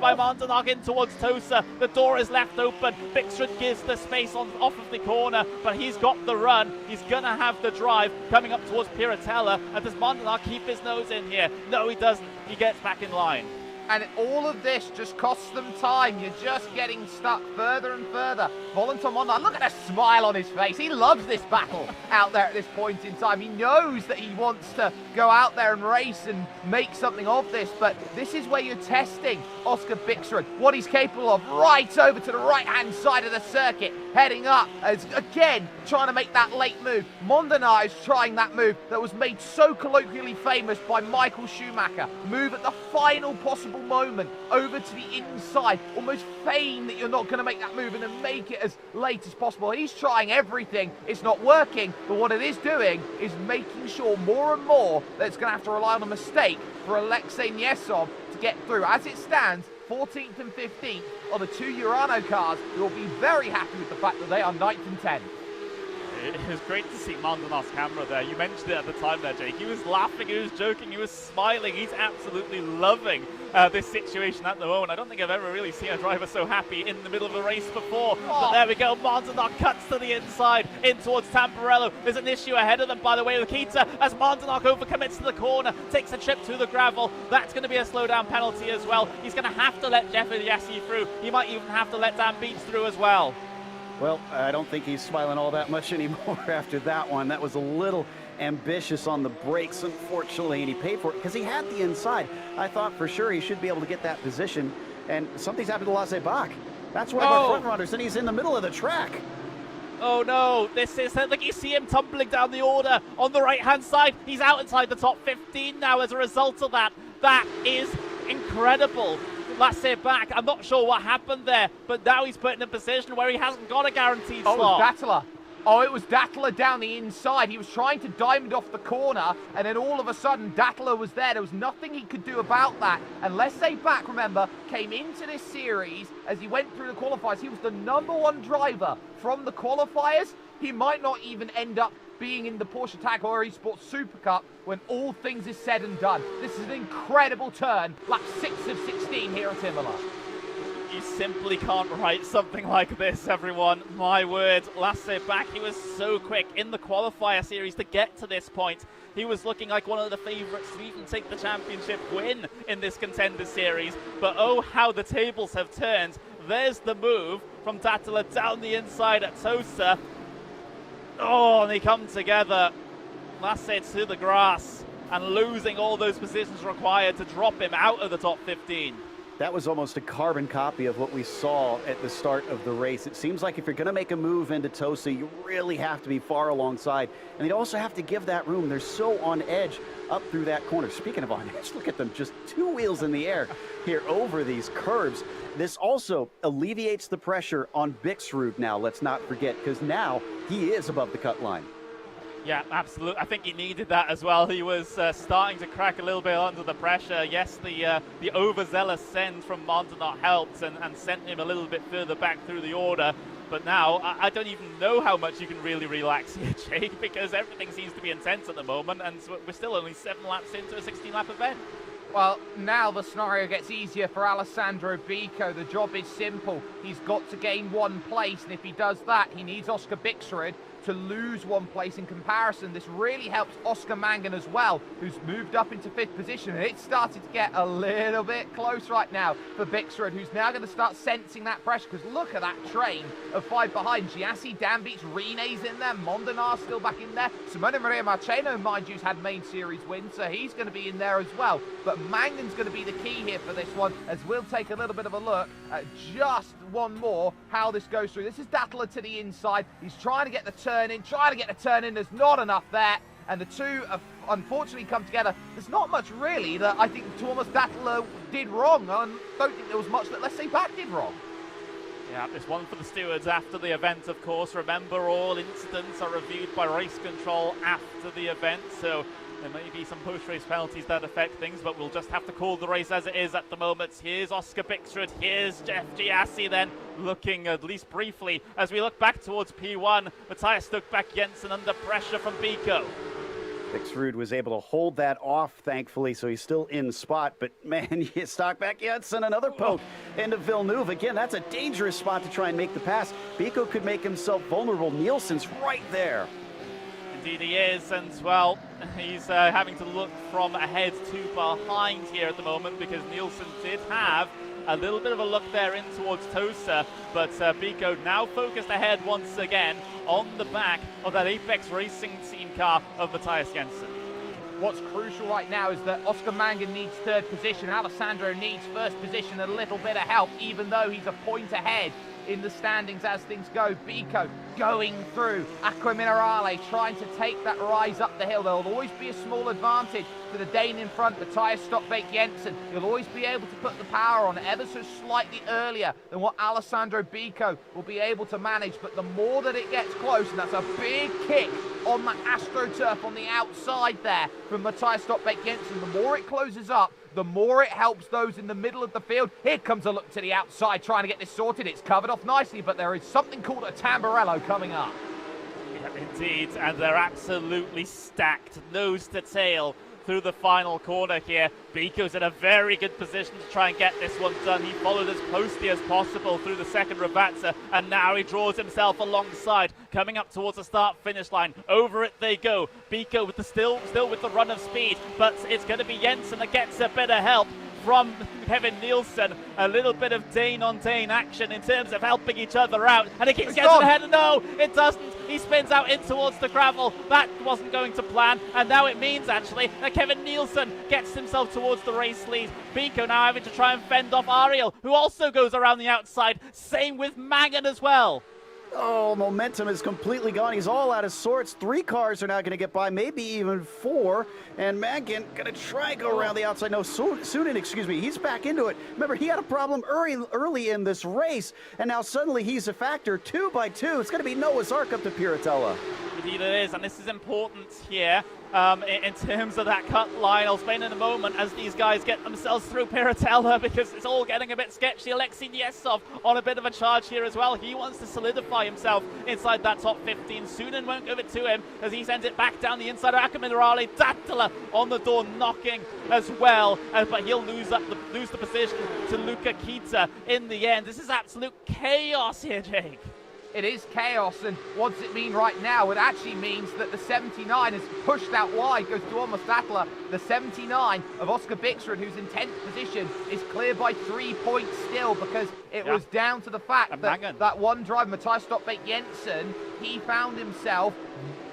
S1: by Mondenar in towards Tosa. The door is left open. Bixrud gives the space off of the corner, but he's got the run. He's gonna have the drive coming up towards Piratella. And does Mondenar keep his nose in here? No, he doesn't. He gets back in line.
S2: And all of this just costs them time. You're just getting stuck further and further. Valentin Mondenar, look at the smile on his face. He loves this battle out there at this point in time. He knows that he wants to go out there and race and make something of this, but this is where you're testing Oscar Bixrud, what he's capable of, right over to the right-hand side of the circuit, heading up, as again, trying to make that late move. Mondenar is trying that move that was made so colloquially famous by Michael Schumacher. Move at the final possible moment over to the inside, almost feign that you're not going to make that move and then make it as late as possible. He's trying everything. It's not working, but what it is doing is making sure more and more that it's going to have to rely on a mistake for Alexei Niesov to get through. As it stands, 14th and 15th are the two Urano cars who will be very happy with the fact that they are 9th and 10th.
S1: It was great to see Mondenar's camera there. You mentioned it at the time there, Jake. He was laughing, he was joking, he was smiling. He's absolutely loving this situation at the moment. I don't think I've ever really seen a driver so happy in the middle of a race before. But there we go. Mondenar cuts to the inside in towards Tamburello. There's an issue ahead of them, by the way, with Kita, as Mondenar overcommits to the corner, takes a trip through the gravel. That's going to be a slowdown penalty as well. He's going to have to let Jeff Yassi through. He might even have to let Dan Beats through as well.
S3: Well, I don't think he's smiling all that much anymore after that one. That was a little ambitious on the brakes, unfortunately, and he paid for it because he had the inside. I thought for sure he should be able to get that position, and something's happened to Lasse Bach. That's one of our front runners, and he's in the middle of the track.
S1: Oh no, this is, like, you see him tumbling down the order on the right-hand side. He's out inside the top 15 now as a result of that. That is incredible. Lasse Bach, I'm not sure what happened there, but now he's put in a position where he hasn't got a guaranteed slot.
S2: Oh, it was Dattler. Oh, it was Dattler down the inside. He was trying to diamond off the corner, and then all of a sudden, Dattler was there. There was nothing he could do about that. And Lasse Bach, remember, came into this series as he went through the qualifiers. He was the #1 driver from the qualifiers. He might not even end up being in the Porsche Heuer Esports Supercup when all things is said and done. This is an incredible turn, lap 6 of 16 here at Imola.
S1: You simply can't write something like this, everyone. My word, Lasse Bach, he was so quick in the qualifier series to get to this point. He was looking like one of the favourites to even take the championship win in this Contender series. But oh, how the tables have turned. There's the move from Dattler down the inside at Tosa. Oh, and they come together. Lasse to the grass and losing all those positions required to drop him out of the top 15.
S3: That was almost a carbon copy of what we saw at the start of the race. It seems like if you're going to make a move into Tosa, you really have to be far alongside. And you also have to give that room. They're so on edge up through that corner. Speaking of on edge, look at them, just 2 wheels in the air here over these curbs. This also alleviates the pressure on Bixrud now, let's not forget, because now he is above the cut line.
S1: Yeah, absolutely. I think he needed that as well. He was starting to crack a little bit under the pressure. Yes, the overzealous send from Mondenar helped and sent him a little bit further back through the order. But now, I don't even know how much you can really relax here, Jake, because everything seems to be intense at the moment, and we're still only 7 laps into a 16-lap event.
S2: Well, now the scenario gets easier for Alessandro Bico. The job is simple. He's got to gain 1 place, and if he does that, he needs Oscar Bixrud to lose 1 place in comparison. This really helps Oscar Mangan as well, who's moved up into 5th position, and it's started to get a little bit close right now for Bixrud, who's now going to start sensing that pressure, because look at that train of 5 behind. Giassi, Dan Beats, Rene's in there, Mondenar still back in there. Simone Maria Marcheno, mind you, has had main series wins, so he's going to be in there as well. But Mangan's going to be the key here for this one, as we'll take a little bit of a look at just one more how this goes through. This is Dattler to the inside. He's trying to get the turn in, There's not enough there. and the two have unfortunately come together. There's not much really that I think Thomas Dattler did wrong. I don't think there was much that Let's Say Back did wrong.
S1: Yeah, this one for the stewards after the event, of course. Remember, all incidents are reviewed by race control after the event, so there may be some post-race penalties that affect things, but we'll just have to call the race as it is at the moment. Here's Oscar Bixrud, here's Jeff Giassi then, looking at least briefly as we look back towards P1. Matthias Stuckback Jensen under pressure from Biko.
S3: Bixrud was able to hold that off, thankfully, so he's still in spot. But, man, Stockback Jensen, another poke into Villeneuve. Again, that's a dangerous spot to try and make the pass. Biko could make himself vulnerable. Nielsen's right there.
S1: Indeed he is, and, well, he's having to look from ahead to behind here at the moment because Nielsen did have a little bit of a look there in towards Tosa, but Biko now focused ahead once again on the back of that Apex Racing Team car of Matthias Jensen.
S2: What's crucial right now is that Oscar Mangan needs third position. Alessandro needs first position, a little bit of help, even though he's a point ahead in the standings as things go. Biko going through. Aqua Minerale trying to take that rise up the hill. There'll always be a small advantage for the Dane in front, Matthias Stockbake Jensen. He'll always be able to put the power on ever so slightly earlier than what Alessandro Biko will be able to manage. But the more that it gets close, and that's a big kick on the AstroTurf on the outside there from Matthias Stockbake Jensen, the more it closes up, the more it helps those in the middle of the field. Here comes a look to the outside, trying to get this sorted. It's covered off nicely, but there is something called a Tamburello coming up.
S1: Yeah, indeed, and they're absolutely stacked, nose to tail, through the final corner here. Biko's in a very good position to try and get this one done. He followed as closely as possible through the second Ravazza, and now he draws himself alongside, coming up towards the start-finish line. Over it they go. Biko with the still with the run of speed, but it's going to be Jensen that gets a bit of help from Kevin Nielsen. A little bit of Dane-on-Dane action in terms of helping each other out, and it keeps getting ahead. No, it doesn't. He spins out in towards the gravel. That wasn't going to plan, and now it means actually that Kevin Nielsen gets himself towards the race lead. Biko now having to try and fend off Ariel, who also goes around the outside. Same with Mangan as well.
S3: Oh, momentum is completely gone. He's all out of sorts. 3 cars are now going to get by, maybe even 4. And Mangan going to try and go around the outside. No, Sunin, excuse me, he's back into it. Remember, he had a problem early in this race, and now suddenly he's a factor. 2 by 2. It's going to be Noah's Ark up to Piratella.
S1: Indeed it is, and this is important here in terms of that cut line. I'll explain in a moment as these guys get themselves through Piratella, because it's all getting a bit sketchy. Alexei Niesov on a bit of a charge here as well. He wants to solidify himself inside that top 15. Sunin won't give it to him as he sends it back down the inside of Aqua Minerale. Dattler on the door knocking as well, but he'll lose the position to Luca Kita in the end. This is absolute chaos here, Jake.
S2: It is chaos, and what does it mean right now? It actually means that the 79 is pushed out wide, goes to almost Dattler. The 79 of Oscar Bixrud, who's in 10th position, is clear by 3 points still, because it was down to the fact that that one driver, Matthias Stockbake Jensen, he found himself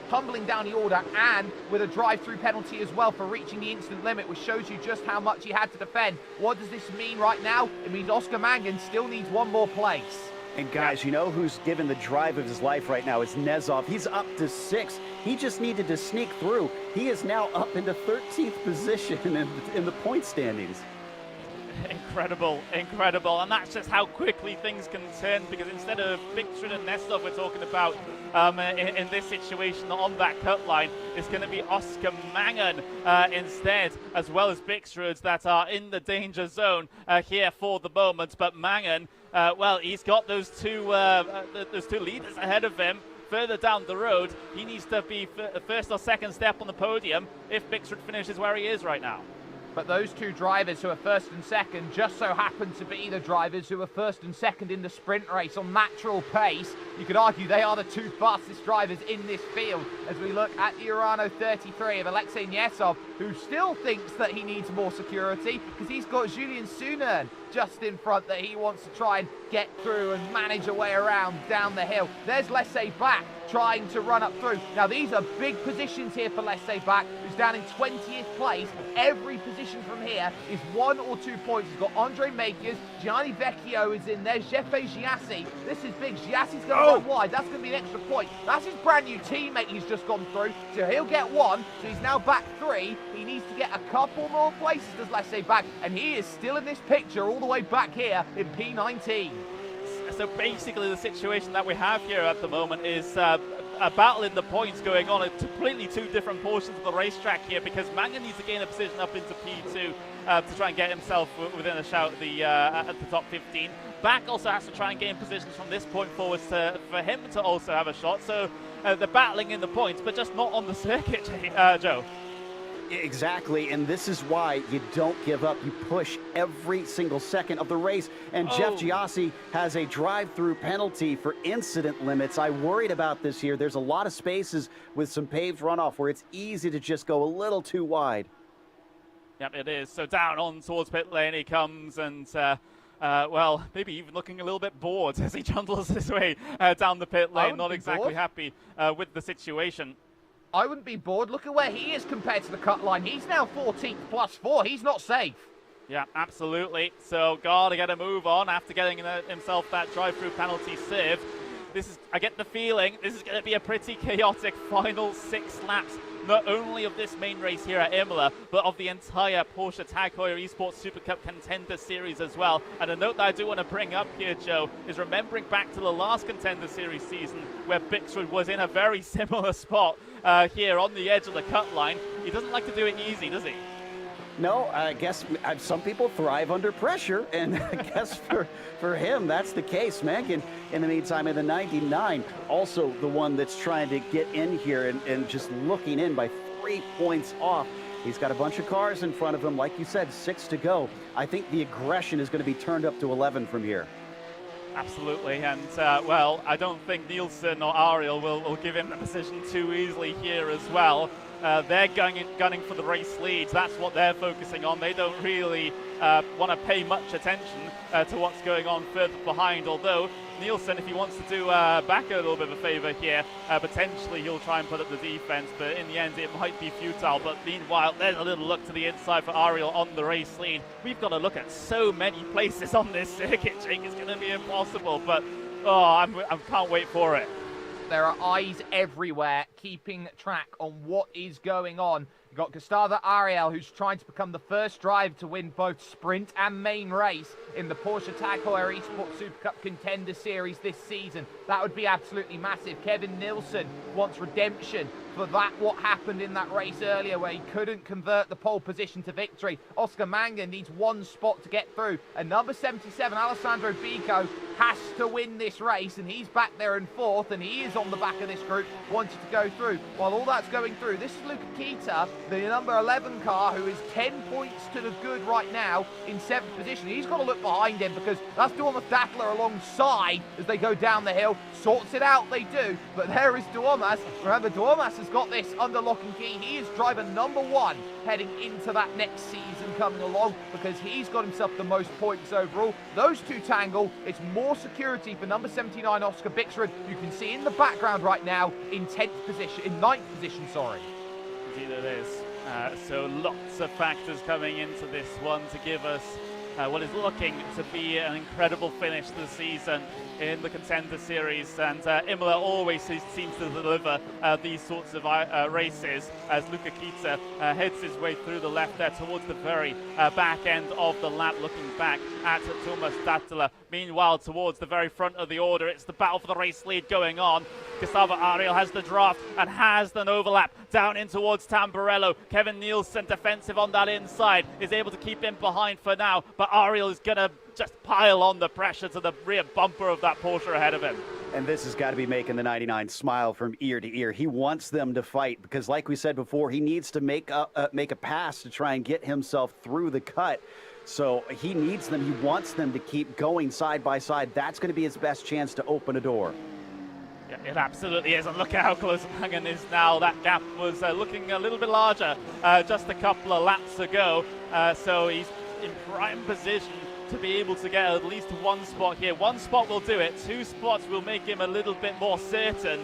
S2: tumbling down the order and with a drive-through penalty as well for reaching the instant limit, which shows you just how much he had to defend. What does this mean right now? It means Oscar Mangan still needs one more place.
S3: And guys, you know who's given the drive of his life right now is Nezov. He's up to 6. He just needed to sneak through. He is now up into 13th position in the point standings.
S1: Incredible, incredible. And that's just how quickly things can turn, because instead of Bixrud and Nestor we're talking about in this situation on that cut line, it's going to be Oscar Mangan instead, as well as Bixrud, that are in the danger zone here for the moment. But Mangan, well, he's got those two leaders ahead of him. Further down the road, he needs to be first or second step on the podium if Bixrud finishes where he is right now.
S2: But those two drivers who are first and second just so happen to be the drivers who are first and second in the sprint race on natural pace. You could argue they are the 2 fastest drivers in this field as we look at the Urano 33 of Alexei Niesov, who still thinks that he needs more security because he's got Julian Sunin just in front that he wants to try and get through and manage a way around down the hill. There's Laissez Back trying to run up through. Now these are big positions here for Laissez Back, who's down in 20th place. Every position from here is 1 or 2 points. He's got Andre Makers, Gianni Vecchio is in there, Jefe Giassi. This is big. Giassi's going to run wide. That's going to be an extra point. That's his brand new teammate he's just gone through. So he'll get 1. So he's now back 3. He needs to get a couple more places, does Lesse back. And he is still in this picture all the way back here in P19.
S1: So basically the situation that we have here at the moment is a battle in the points going on at completely 2 different portions of the racetrack here, because Mangan needs to gain a position up into P2 to try and get himself within a shout at the top 15. Back also has to try and gain positions from this point forwards for him to also have a shot. So they're battling in the points, but just not on the circuit, Joe.
S3: Exactly, and this is why you don't give up. You push every single second of the race. And Jeff Giassi has a drive-through penalty for incident limits. I worried about this here. There's a lot of spaces with some paved runoff where it's easy to just go a little too wide.
S1: Yep, it is. So down on towards pit lane he comes, and well, maybe even looking a little bit bored as he trundles his way down the pit lane. Not exactly happy with the situation.
S2: I wouldn't be bored. Look at where he is compared to the cut line. He's now 14th plus 4. He's not safe.
S1: Yeah, absolutely. So gotta get a move on after getting himself that drive-through penalty save. I get the feeling this is going to be a pretty chaotic final 6 laps, not only of this main race here at Imola, but of the entire Porsche Tag Heuer Esports Supercup Contender Series as well. And a note that I do want to bring up here, Joe, is remembering back to the last Contender Series season where Bixford was in a very similar spot here on the edge of the cut line. He doesn't like to do it easy, does he?
S3: No, I guess some people thrive under pressure, and I guess for him, that's the case. Mankin, in the meantime, in the 99, also the one that's trying to get in here and just looking in by 3 points off. He's got a bunch of cars in front of him. Like you said, 6 to go. I think the aggression is going to be turned up to 11 from here.
S1: Absolutely, and well, I don't think Nielsen or Ariel will give him the position too easily here as well. They're gunning for the race leads. That's what they're focusing on. They don't really want to pay much attention to what's going on further behind, although Nielsen, if he wants to do back a little bit of a favour here, potentially he'll try and put up the defence, but in the end it might be futile. But meanwhile, there's a little look to the inside for Ariel on the race lead. We've got to look at so many places on this circuit, Jake. It's going to be impossible, but I can't wait for it.
S2: There are eyes everywhere keeping track on what is going on. You've got Gustavo Ariel, who's trying to become the first driver to win both sprint and main race in the Porsche Tag Heuer Esports Supercup Contender Series this season. That would be absolutely massive. Kevin Nilsson wants redemption for what happened in that race earlier where he couldn't convert the pole position to victory. Oscar Mangan needs 1 spot to get through. And number 77, Alessandro Bico, has to win this race, and he's back there in 4th, and he is on the back of this group, wanting to go through. While all that's going through, this is Luca Kita, the number 11 car, who is 10 points to the good right now in 7th position. He's got to look behind him because that's Duomas Dattler alongside as they go down the hill. Sorts it out, they do, but there is Duomas. Remember, Duomas has got this under lock and key. He is driver number 1 heading into that next season coming along because he's got himself the most points overall. Those two tangle. It's more security for number 79, Oscar Bixrud. You can see in the background right now in 9th position, sorry.
S1: Indeed it is. So lots of factors coming into this one to give us what is looking to be an incredible finish to the season in the Contender Series, and Imola always seems to deliver these sorts of races as Luca Kita heads his way through the left there towards the very back end of the lap, looking back at Duomas Dattler. Meanwhile, towards the very front of the order, it's the battle for the race lead going on. Gustavo Ariel has the draft and has an overlap down in towards Tamburello. Kevin Nielsen, defensive on that inside, is able to keep him behind for now, but Ariel is going to just pile on the pressure to the rear bumper of that Porsche ahead of him.
S3: And this has got to be making the 99 smile from ear to ear. He wants them to fight because, like we said before, he needs to make a pass to try and get himself through the cut. So he needs them. He wants them to keep going side by side. That's going to be his best chance to open a door.
S1: Yeah, it absolutely is, and look at how close Mangan is now. That gap was looking a little bit larger just a couple of laps ago, so he's in prime position to be able to get at least 1 spot here. 1 spot will do it. 2 spots will make him a little bit more certain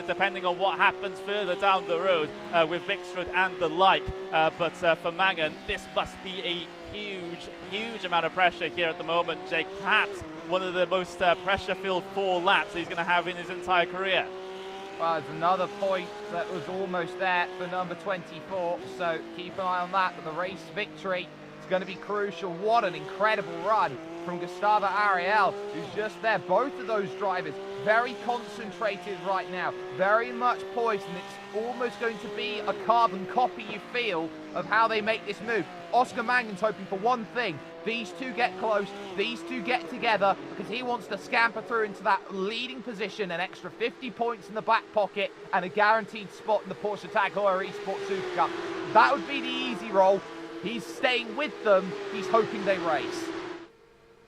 S1: depending on what happens further down the road with Vikstrud and the like. But for Mangan, this must be a huge amount of pressure here at the moment, Jake. Perhaps one of the most pressure-filled 4 laps he's going to have in his entire career.
S2: Well, there's another point that was almost there for number 24, so keep an eye on that. But the race victory is going to be crucial. What an incredible run from Gustavo Ariel, who's just there. Both of those drivers very concentrated right now, very much poised, and it's almost going to be a carbon copy, you feel, of how they make this move. Oscar Mangan's hoping for one thing: these two get close, these two get together, because he wants to scamper through into that leading position, an extra 50 points in the back pocket, and a guaranteed spot in the Porsche Tag Heuer Esports Supercup. That would be the easy roll. He's staying with them, he's hoping they race.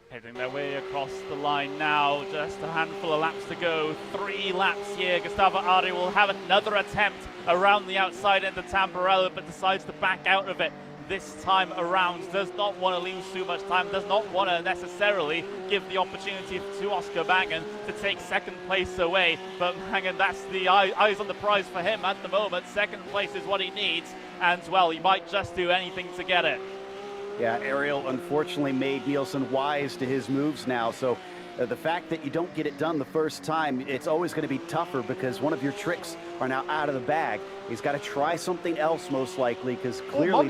S1: Heading their way across the line now, just a handful of laps to go. 3 laps here. Gustavo Ari will have another attempt around the outside end of Tamburello, but decides to back out of it this time around. Does not want to lose too much time, does not want to necessarily give the opportunity to Oscar Mangan to take second place away. But Mangan, that's the eyes on the prize for him at the moment. Second place is what he needs, and well, he might just do anything to get it.
S3: Yeah, Ariel unfortunately made Nielsen wise to his moves now, so the fact that you don't get it done the first time, it's always going to be tougher because one of your tricks are now out of the bag. He's got to try something else most likely, because clearly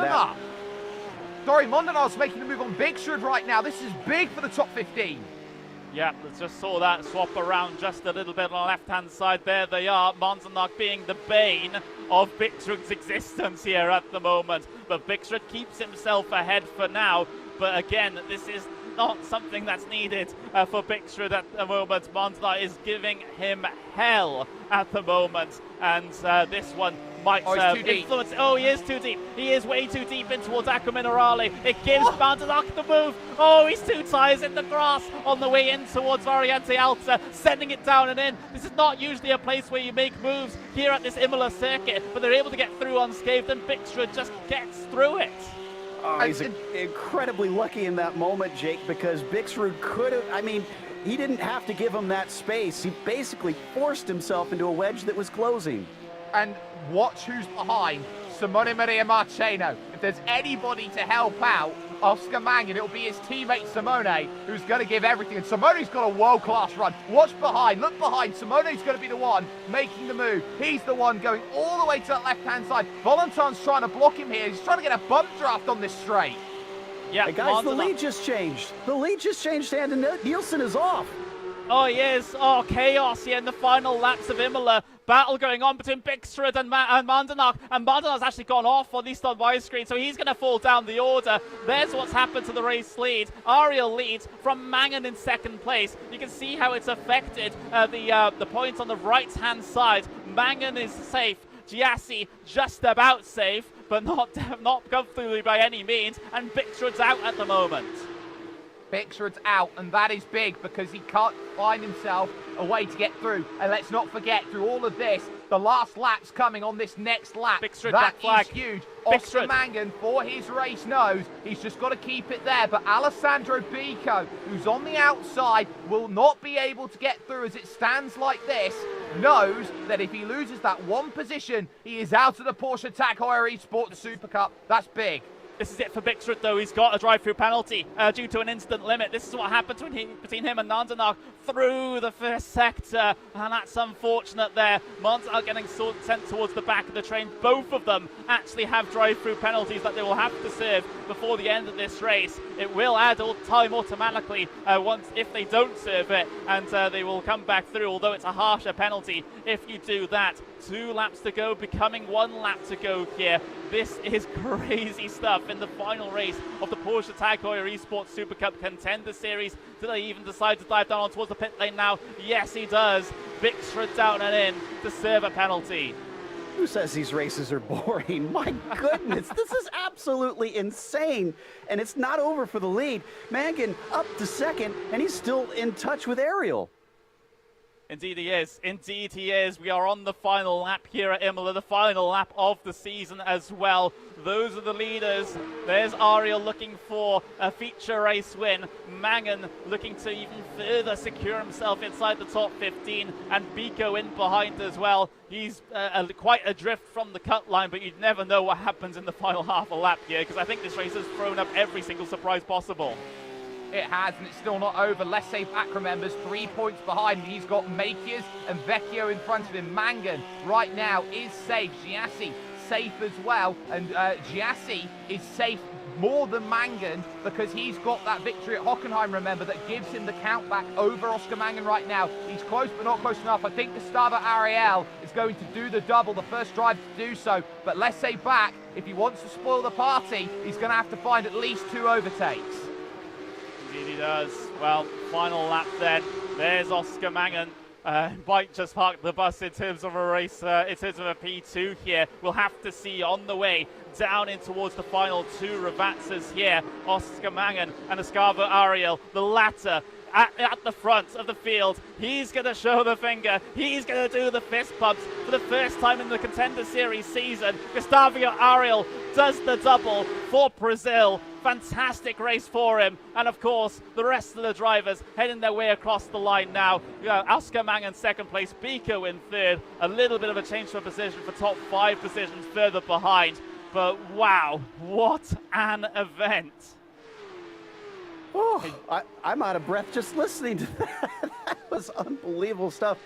S2: Mondenar's making the move on Vikstrud right now. This is big for the top 15.
S1: Yeah, let's just saw that swap around just a little bit on the left-hand side. There they are. Mondenark being the bane of Vikstrud's existence here at the moment. But Vikstrud keeps himself ahead for now. But again, this is not something that's needed for Vikstrud at the moment. Mondenark is giving him hell at the moment. And this one might influence. Oh, he is too deep. He is way too deep in towards Aqua Minerale. It gives Mondenark the move. Oh, he's 2 tires in the grass on the way in towards Variante Alta, sending it down and in. This is not usually a place where you make moves here at this Imola circuit, but they're able to get through unscathed, and Vikstrud just gets through it.
S3: Oh, he's incredibly lucky in that moment, Jake, because Vikstrud could have, I mean, he didn't have to give him that space. He basically forced himself into a wedge that was closing.
S2: And watch who's behind Simone Maria Marcheno. If there's anybody to help out Oscar Mangan, it'll be his teammate Simone, who's going to give everything. And Simone's got a world-class run. Watch behind, look behind. Simone's going to be the one making the move. He's the one going all the way to that left-hand side. Valentin's trying to block him here. He's trying to get a bump draft on this straight.
S1: Yeah,
S3: hey guys, the lead just changed. The lead just changed, and Nielsen is off.
S1: Oh, he is. Oh, chaos here in the final laps of Imola. Battle going on between Vikstrud and Mondenark. And Mondenark's actually gone off, at least on my screen, so he's going to fall down the order. There's what's happened to the race lead. Ariel leads from Mangan in second place. You can see how it's affected the points on the right-hand side. Mangan is safe. Giassi just about safe, but not comfortably by any means. And Vikstrud's out at the moment.
S2: Vikstrud's out, and that is big because he can't find himself a way to get through. And let's not forget, through all of this, the last lap's coming on this next lap.
S1: Vikstrud,
S2: that
S1: flag.
S2: is huge. Oscar Mangan, for his race, knows he's just got to keep it there. But Alessandro Bico, who's on the outside, will not be able to get through as it stands like this. Knows that if he loses that one position, he is out of the Porsche Tag Heuer Esports Supercup. That's big.
S1: This is it for Vikstrud, though. He's got a drive-through penalty due to an instant limit. This is what happened between him and Mondenark through the first sector, and that's unfortunate there. Mondenark getting sent towards the back of the train. Both of them actually have drive-through penalties that they will have to serve before the end of this race. It will add time automatically if they don't serve it, and they will come back through, although it's a harsher penalty if you do that. 2 laps to go, becoming 1 lap to go here. This is crazy stuff in the final race of the Porsche Tag Heuer Esports Supercup Contender Series. Do they even decide to dive down towards the pit lane now? Yes, he does. Vikstrud down and in to serve a penalty.
S3: Who says these races are boring? My goodness, this is absolutely insane. And it's not over for the lead. Mangan up to second, and he's still in touch with Ariel.
S1: Indeed he is. Indeed he is. We are on the final lap here at Imola, the final lap of the season as well. Those are the leaders. There's Ariel looking for a feature race win. Mangan looking to even further secure himself inside the top 15. And Biko in behind as well. He's quite adrift from the cut line, but you'd never know what happens in the final half a lap here, because I think this race has thrown up every single surprise possible.
S2: It has, and it's still not over. Let's say back remembers 3 points behind. He's got Makias and Vecchio in front of him. Mangan right now is safe. Giassi safe as well, and Giassi is safe more than Mangan because he's got that victory at Hockenheim, remember, that gives him the count back over Oscar Mangan right now. He's close, but not close enough. I think Gustavo Ariel is going to do the double, the first drive to do so. But let's say back, if he wants to spoil the party, he's going to have to find at least 2 overtakes.
S1: Indeed he does. Well, final lap then. There's Oscar Mangan. Might just park the bus in terms of a race, in terms of a P2 here. We'll have to see on the way down in towards the final 2 Ravazzas here. Oscar Mangan and Escavo Ariel, the latter at the front of the field. He's going to show the finger. He's going to do the fist bumps for the first time in the Contender Series season. Gustavo Ariel does the double for Brazil. Fantastic race for him. And of course, the rest of the drivers heading their way across the line now. Oscar Mangan second place, Biko in third. A little bit of a change for position for top 5 positions further behind. But wow, what an event.
S3: Oh, I'm out of breath just listening to that. That was unbelievable stuff.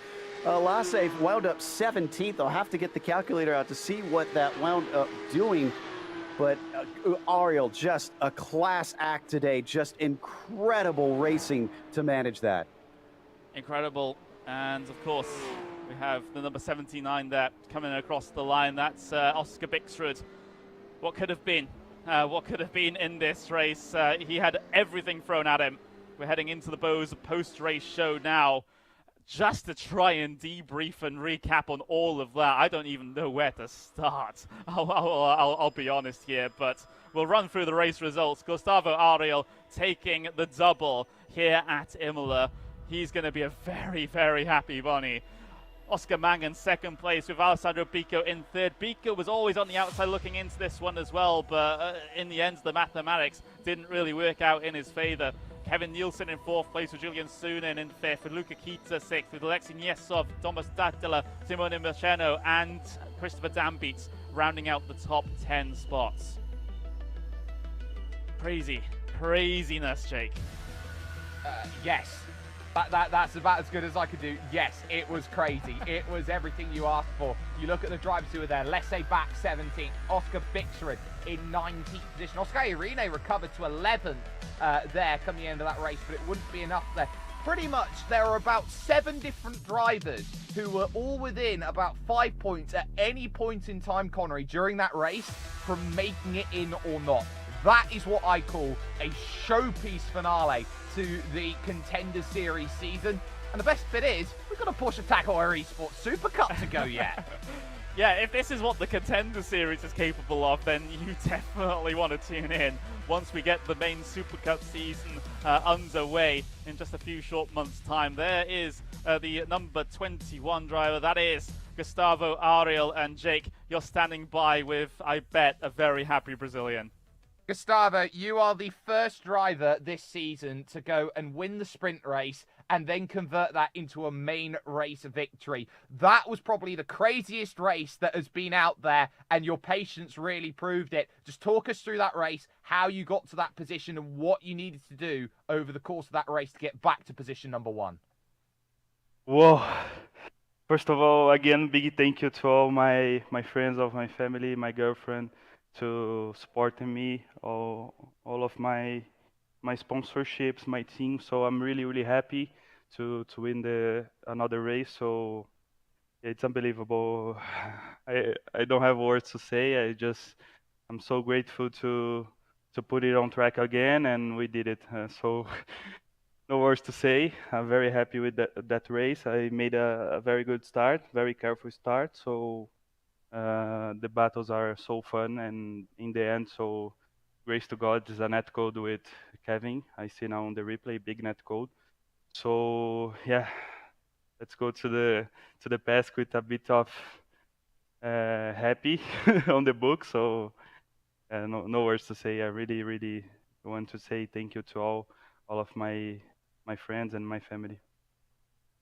S3: Lasse wound up 17th. I'll have to get the calculator out to see what that wound up doing. But Ariel, just a class act today. Just incredible racing to manage that.
S1: Incredible. And of course, we have the number 79 there coming across the line. That's Oscar Bixrud. What could have been? What could have been in this race? He had everything thrown at him. We're heading into the Bose post-race show now, just to try and debrief and recap on all of that. I don't even know where to start. I'll be honest here, but we'll run through the race results. Gustavo Ariel taking the double here at Imola. He's going to be a very, very happy bunny. Oscar Mangan second place with Alessandro Biko in third. Biko was always on the outside looking into this one as well, but in the end the mathematics didn't really work out in his favour. Kevin Nielsen in fourth place with Julian Sunin in fifth, with Luca Kita sixth, with Alexei Niesov, Thomas Datila, Simone Macheno and Christopher Dambitz rounding out the top 10 spots. Craziness, Jake.
S2: Yes. That's about as good as I could do. Yes, it was crazy. It was everything you asked for. You look at the drivers who were there. Let's say back 17th. Oscar Bixrud in 19th position. Oscar Irene recovered to 11th there come the end of that race, but it wouldn't be enough there. Pretty much, there are about 7 different drivers who were all within about 5 points at any point in time, Connery, during that race from making it in or not. That is what I call a showpiece finale to the Contender Series season. And the best bit is, we've got a Porsche Heuer Esports Supercup to go yet.
S1: Yeah, if this is what the Contender Series is capable of, then you definitely want to tune in once we get the main Supercup season underway in just a few short months' time. There is the number 21 driver. That is Gustavo Ariel. And Jake, you're standing by with, I bet, a very happy Brazilian.
S2: Gustavo, you are the first driver this season to go and win the sprint race and then convert that into a main race victory. That was probably the craziest race that has been out there, and your patience really proved it. Just talk us through that race, how you got to that position and what you needed to do over the course of that race to get back to position number 1.
S6: Whoa. First of all, again, big thank you to all my friends, of my family, my girlfriend, to supporting me, all of my sponsorships, my team. So I'm really happy to win another race. So it's unbelievable. I don't have words to say. I'm so grateful to put it on track again, and we did it. So no words to say. I'm very happy with that race. I made a very good start, very careful start. So the battles are so fun, and in the end, so grace to God, is a net code with Kevin. I see now on the replay, big net code. So yeah, let's go to the past with a bit of happy on the book. So no words to say. I really want to say thank you to all of my friends and my family.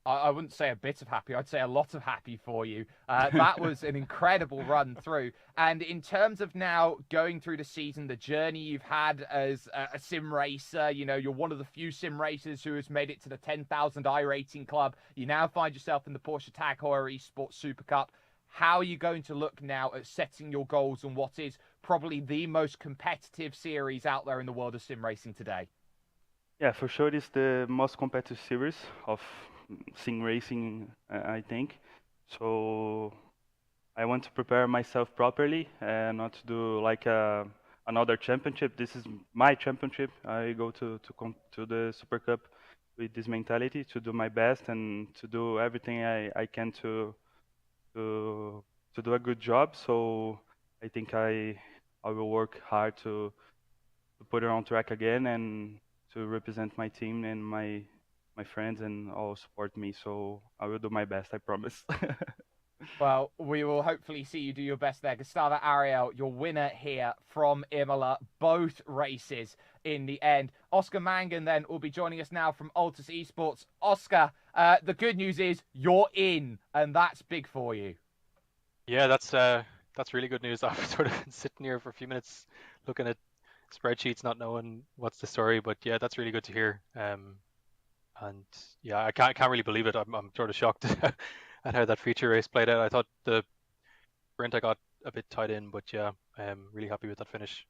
S2: I wouldn't say a bit of happy. I'd say a lot of happy for you. That was an incredible run through. And in terms of now going through the season, the journey you've had as a sim racer, you know, you're one of the few sim racers who has made it to the 10,000 iRacing club. You now find yourself in the Porsche Tag Heuer Esports Supercup. How are you going to look now at setting your goals on what is probably the most competitive series out there in the world of sim racing today?
S6: Yeah, for sure, it's the most competitive series of sim racing, I think. So I want to prepare myself properly and not to do like another championship. This is my championship. I go to the Super Cup with this mentality to do my best and to do everything I can to do a good job. So I think I will work hard to put it on track again and to represent my team and my friends and all support me. So I will do my best, I promise.
S2: Well, we will hopefully see you do your best there. Gustavo Ariel, your winner here from Imola, both races in the end. Oscar Mangan then will be joining us now from Altus Esports. Oscar, the good news is you're in, and that's big for you.
S7: Yeah, that's really good news. I've sort of been sitting here for a few minutes looking at spreadsheets, not knowing what's the story, but yeah, that's really good to hear. And yeah, I can't really believe it. I'm sort of shocked at how that feature race played out. I thought the sprint I got a bit tied in, but yeah, I'm really happy with that finish.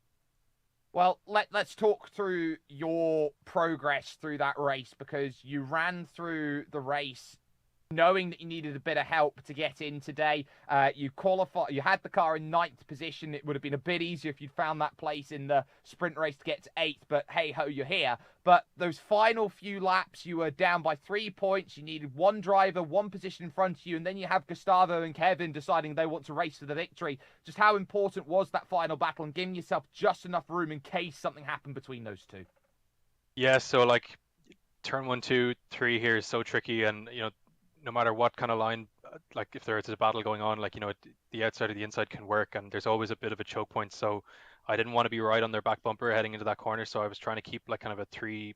S2: Well, let's talk through your progress through that race, because you ran through the race knowing that you needed a bit of help to get in today. You had the car in 9th position. It would have been a bit easier if you'd found that place in the sprint race to get to 8th, but hey ho, you're here. But those final few laps, you were down by 3 points. You needed one driver, one position in front of you, and then you have Gustavo and Kevin deciding they want to race for the victory. Just how important was that final battle and giving yourself just enough room in case something happened between those two?
S7: Yeah, so like turn 1, 2, 3 here is so tricky, and you know, no matter what kind of line, like if there's a battle going on, like, you know, the outside or the inside can work, and there's always a bit of a choke point. So I didn't want to be right on their back bumper heading into that corner, so I was trying to keep like kind of a 3/10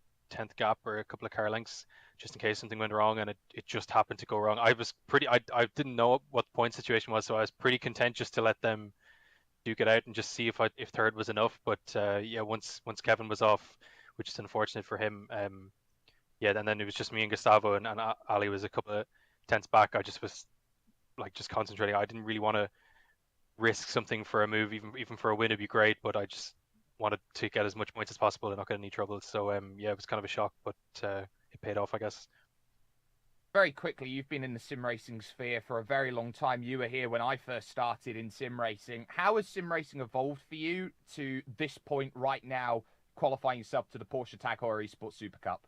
S7: gap or a couple of car lengths just in case something went wrong, and it just happened to go wrong. I didn't know what the point situation was, so I was pretty content just to let them duke it out and just see if third was enough. But yeah, once Kevin was off, which is unfortunate for him, yeah, and then it was just me and Gustavo, and Ali was a couple of tenths back. I just was like just concentrating. I didn't really want to risk something for a move, even for a win. It'd be great, but I just wanted to get as much points as possible and not get any trouble. So yeah, it was kind of a shock, but it paid off, I guess.
S2: Very quickly, you've been in the sim racing sphere for a very long time. You were here when I first started in sim racing. How has sim racing evolved for you to this point right now, qualifying yourself to the Porsche Tag Heuer Esports Supercup?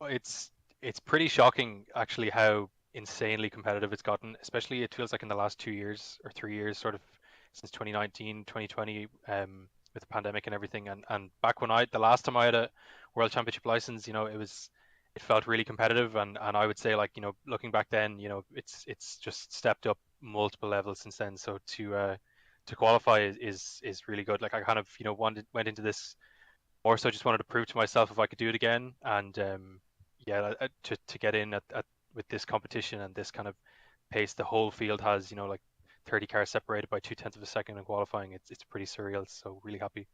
S7: It's pretty shocking actually how insanely competitive it's gotten, especially it feels like in the last 2 years or 3 years, sort of since 2019, 2020, with the pandemic and everything. And back when the last time I had a World Championship license, you know, it felt really competitive, and I would say, like, you know, looking back then, you know, it's just stepped up multiple levels since then. So to qualify is really good. Like, I kind of, you know, went into this more so just wanted to prove to myself if I could do it again, and yeah, to get in at with this competition and this kind of pace the whole field has, you know, like 30 cars separated by 0.2 of a second in qualifying. It's pretty surreal. So really happy.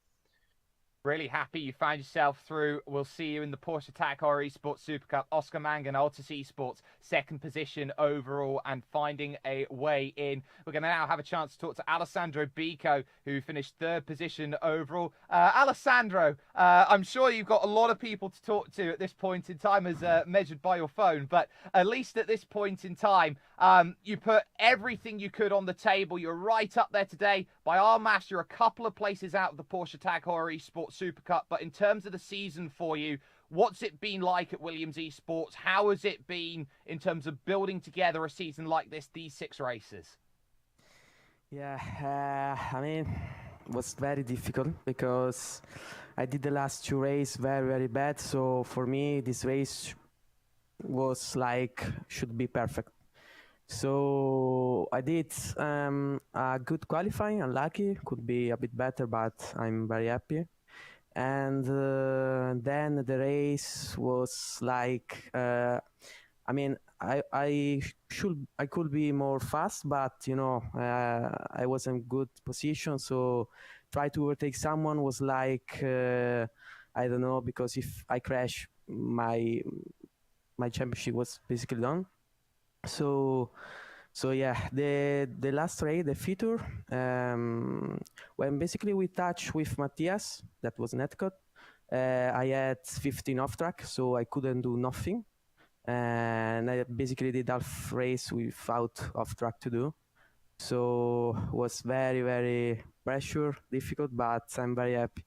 S2: Really happy you found yourself through. We'll see you in the Porsche Tag Heuer Esports Supercup. Oscar Mangan, Altus Esports, 2nd position overall and finding a way in. We're going to now have a chance to talk to Alessandro Bico, who finished 3rd position overall. Alessandro, I'm sure you've got a lot of people to talk to at this point in time as measured by your phone, but at least at this point in time, you put everything you could on the table. You're right up there today. By our maths, you're a couple of places out of the Porsche Tag Heuer Esports Supercup. But in terms of the season for you, what's it been like at Williams Esports? How has it been in terms of building together a season like this, these 6 races?
S8: Yeah, I mean, it was very difficult because I did the last 2 races very bad. So for me, this race was like should be perfect. So I did a good qualifying, unlucky, could be a bit better, but I'm very happy. And then the race was like, I mean, I could be more fast, but I was in good position, so try to overtake someone was like, I don't know, because if I crash, my championship was basically done. So yeah, the last race, the feature, when basically we touched with Matthias, that was netcode, I had 15 off track, so I couldn't do nothing, and I basically did half race without off track to do. So was very, very pressure, difficult, but I'm very happy.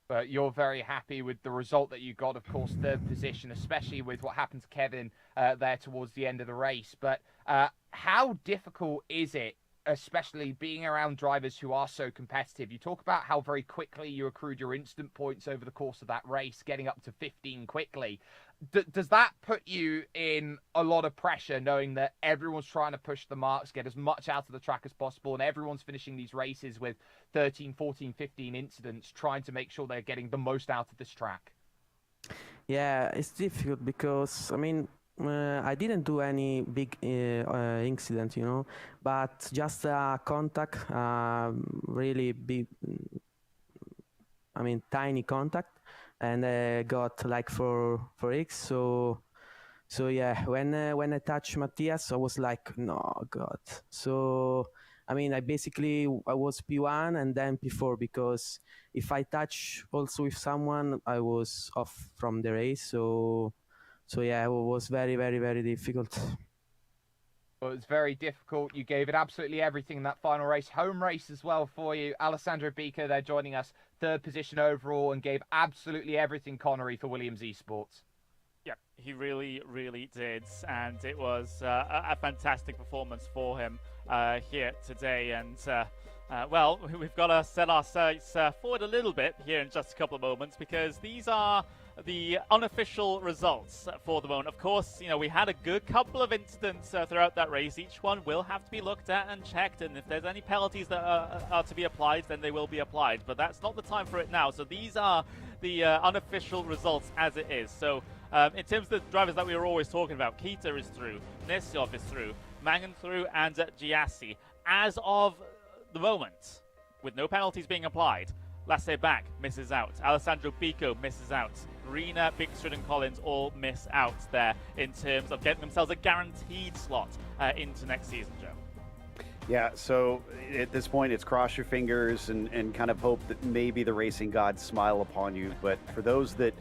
S2: But you're very happy with the result that you got, of course, third position, especially with what happened to Kevin there towards the end of the race. But how difficult is it, especially being around drivers who are so competitive? You talk about how very quickly you accrued your instant points over the course of that race, getting up to 15 quickly. Does that put you in a lot of pressure, knowing that everyone's trying to push the marks, get as much out of the track as possible, and everyone's finishing these races with 13, 14, 15 incidents, trying to make sure they're getting the most out of this track?
S8: Yeah, it's difficult because, I mean, I didn't do any big incident, but just a contact, really big, I mean, tiny contact, and got like 4x. So yeah, when I touched Matthias, I was like, no, God. So I mean, I was P1 and then P4, because if I touch also with someone, I was off from the race. So yeah, it was very, very, very difficult.
S2: Well, it was very difficult. You gave it absolutely everything in that final race. Home race as well for you. Alessandro Bica, they're joining us, third position overall, and gave absolutely everything, Connery, for Williams Esports.
S1: Yeah, he really, really did, and it was a fantastic performance for him here today. And well, we've got to set our sights forward a little bit here in just a couple of moments, because these are the unofficial results for the moment. Of course, we had a good couple of incidents throughout that race. Each one will have to be looked at and checked, and if there's any penalties that are to be applied, then they will be applied. But that's not the time for it now. So these are the unofficial results as it is. So in terms of the drivers that we were always talking about, Kita is through, Nesyov is through, Mangan through, and Giassi. As of the moment, with no penalties being applied, Lasse Back misses out, Alessandro Pico misses out, Rena, Bigstrid and Collins all miss out there in terms of getting themselves a guaranteed slot into next season, Joe.
S3: Yeah, so at this point, it's cross your fingers and kind of hope that maybe the racing gods smile upon you. But for those that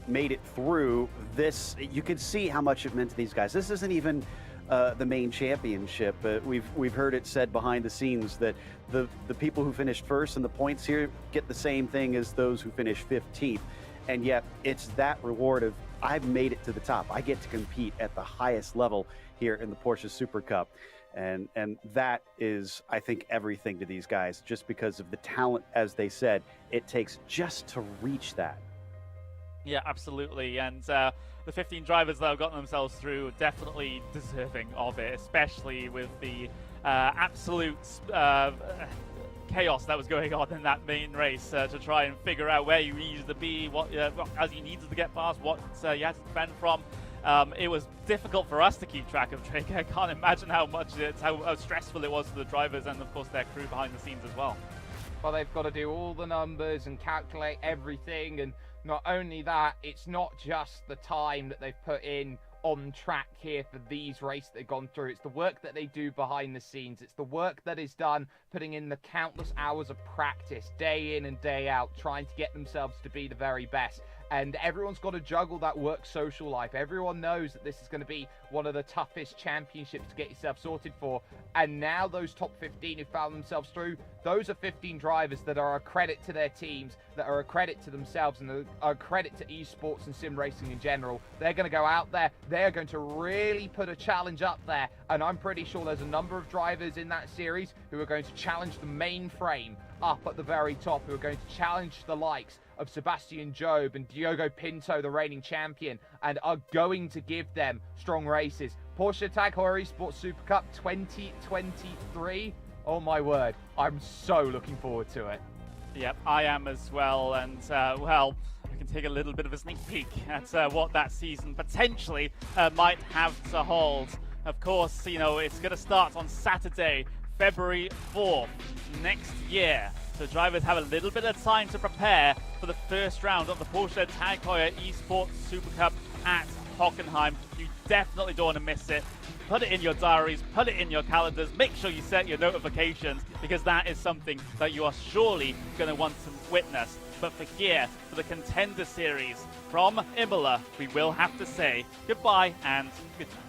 S3: made it through this, you could see how much it meant to these guys. This isn't even the main championship. We've heard it said behind the scenes that the people who finished first in the points here get the same thing as those who finished 15th. And yet it's that reward of, I've made it to the top. I get to compete at the highest level here in the Porsche Supercup. And that is, I think, everything to these guys, just because of the talent, as they said, it takes just to reach that.
S1: Yeah, absolutely. And the 15 drivers that have gotten themselves through, definitely deserving of it, especially with the absolute chaos that was going on in that main race to try and figure out where you needed to be, what as you needed to get past, what you had to defend from. It was difficult for us to keep track of, Drake. I can't imagine how stressful it was for the drivers and, of course, their crew behind the scenes as well.
S2: Well, they've got to do all the numbers and calculate everything, and not only that, it's not just the time that they've put in on track here for these races they've gone through. It's the work that they do behind the scenes. It's the work that is done putting in the countless hours of practice day in and day out, trying to get themselves to be the very best. And everyone's got to juggle that work-social life. Everyone knows that this is going to be one of the toughest championships to get yourself sorted for. And now those top 15 who found themselves through, those are 15 drivers that are a credit to their teams, that are a credit to themselves, and are a credit to esports and sim racing in general. They're going to go out there. They're going to really put a challenge up there. And I'm pretty sure there's a number of drivers in that series who are going to challenge the mainframe up at the very top, who are going to challenge the likes of Sebastian Job and Diogo Pinto, the reigning champion, and are going to give them strong races. Porsche Tag Heuer Esports Supercup 2023. Oh my word, I'm so looking forward to it.
S1: Yep, I am as well, and well, we can take a little bit of a sneak peek at what that season potentially might have to hold. Of course, you know, it's going to start on Saturday, February 4th next year. So drivers have a little bit of time to prepare for the first round of the Porsche Tag Heuer Esports Supercup at Hockenheim. You definitely don't want to miss it. Put it in your diaries, put it in your calendars, make sure you set your notifications, because that is something that you are surely going to want to witness. But for here, for the Contender Series from Imola, we will have to say goodbye and good night.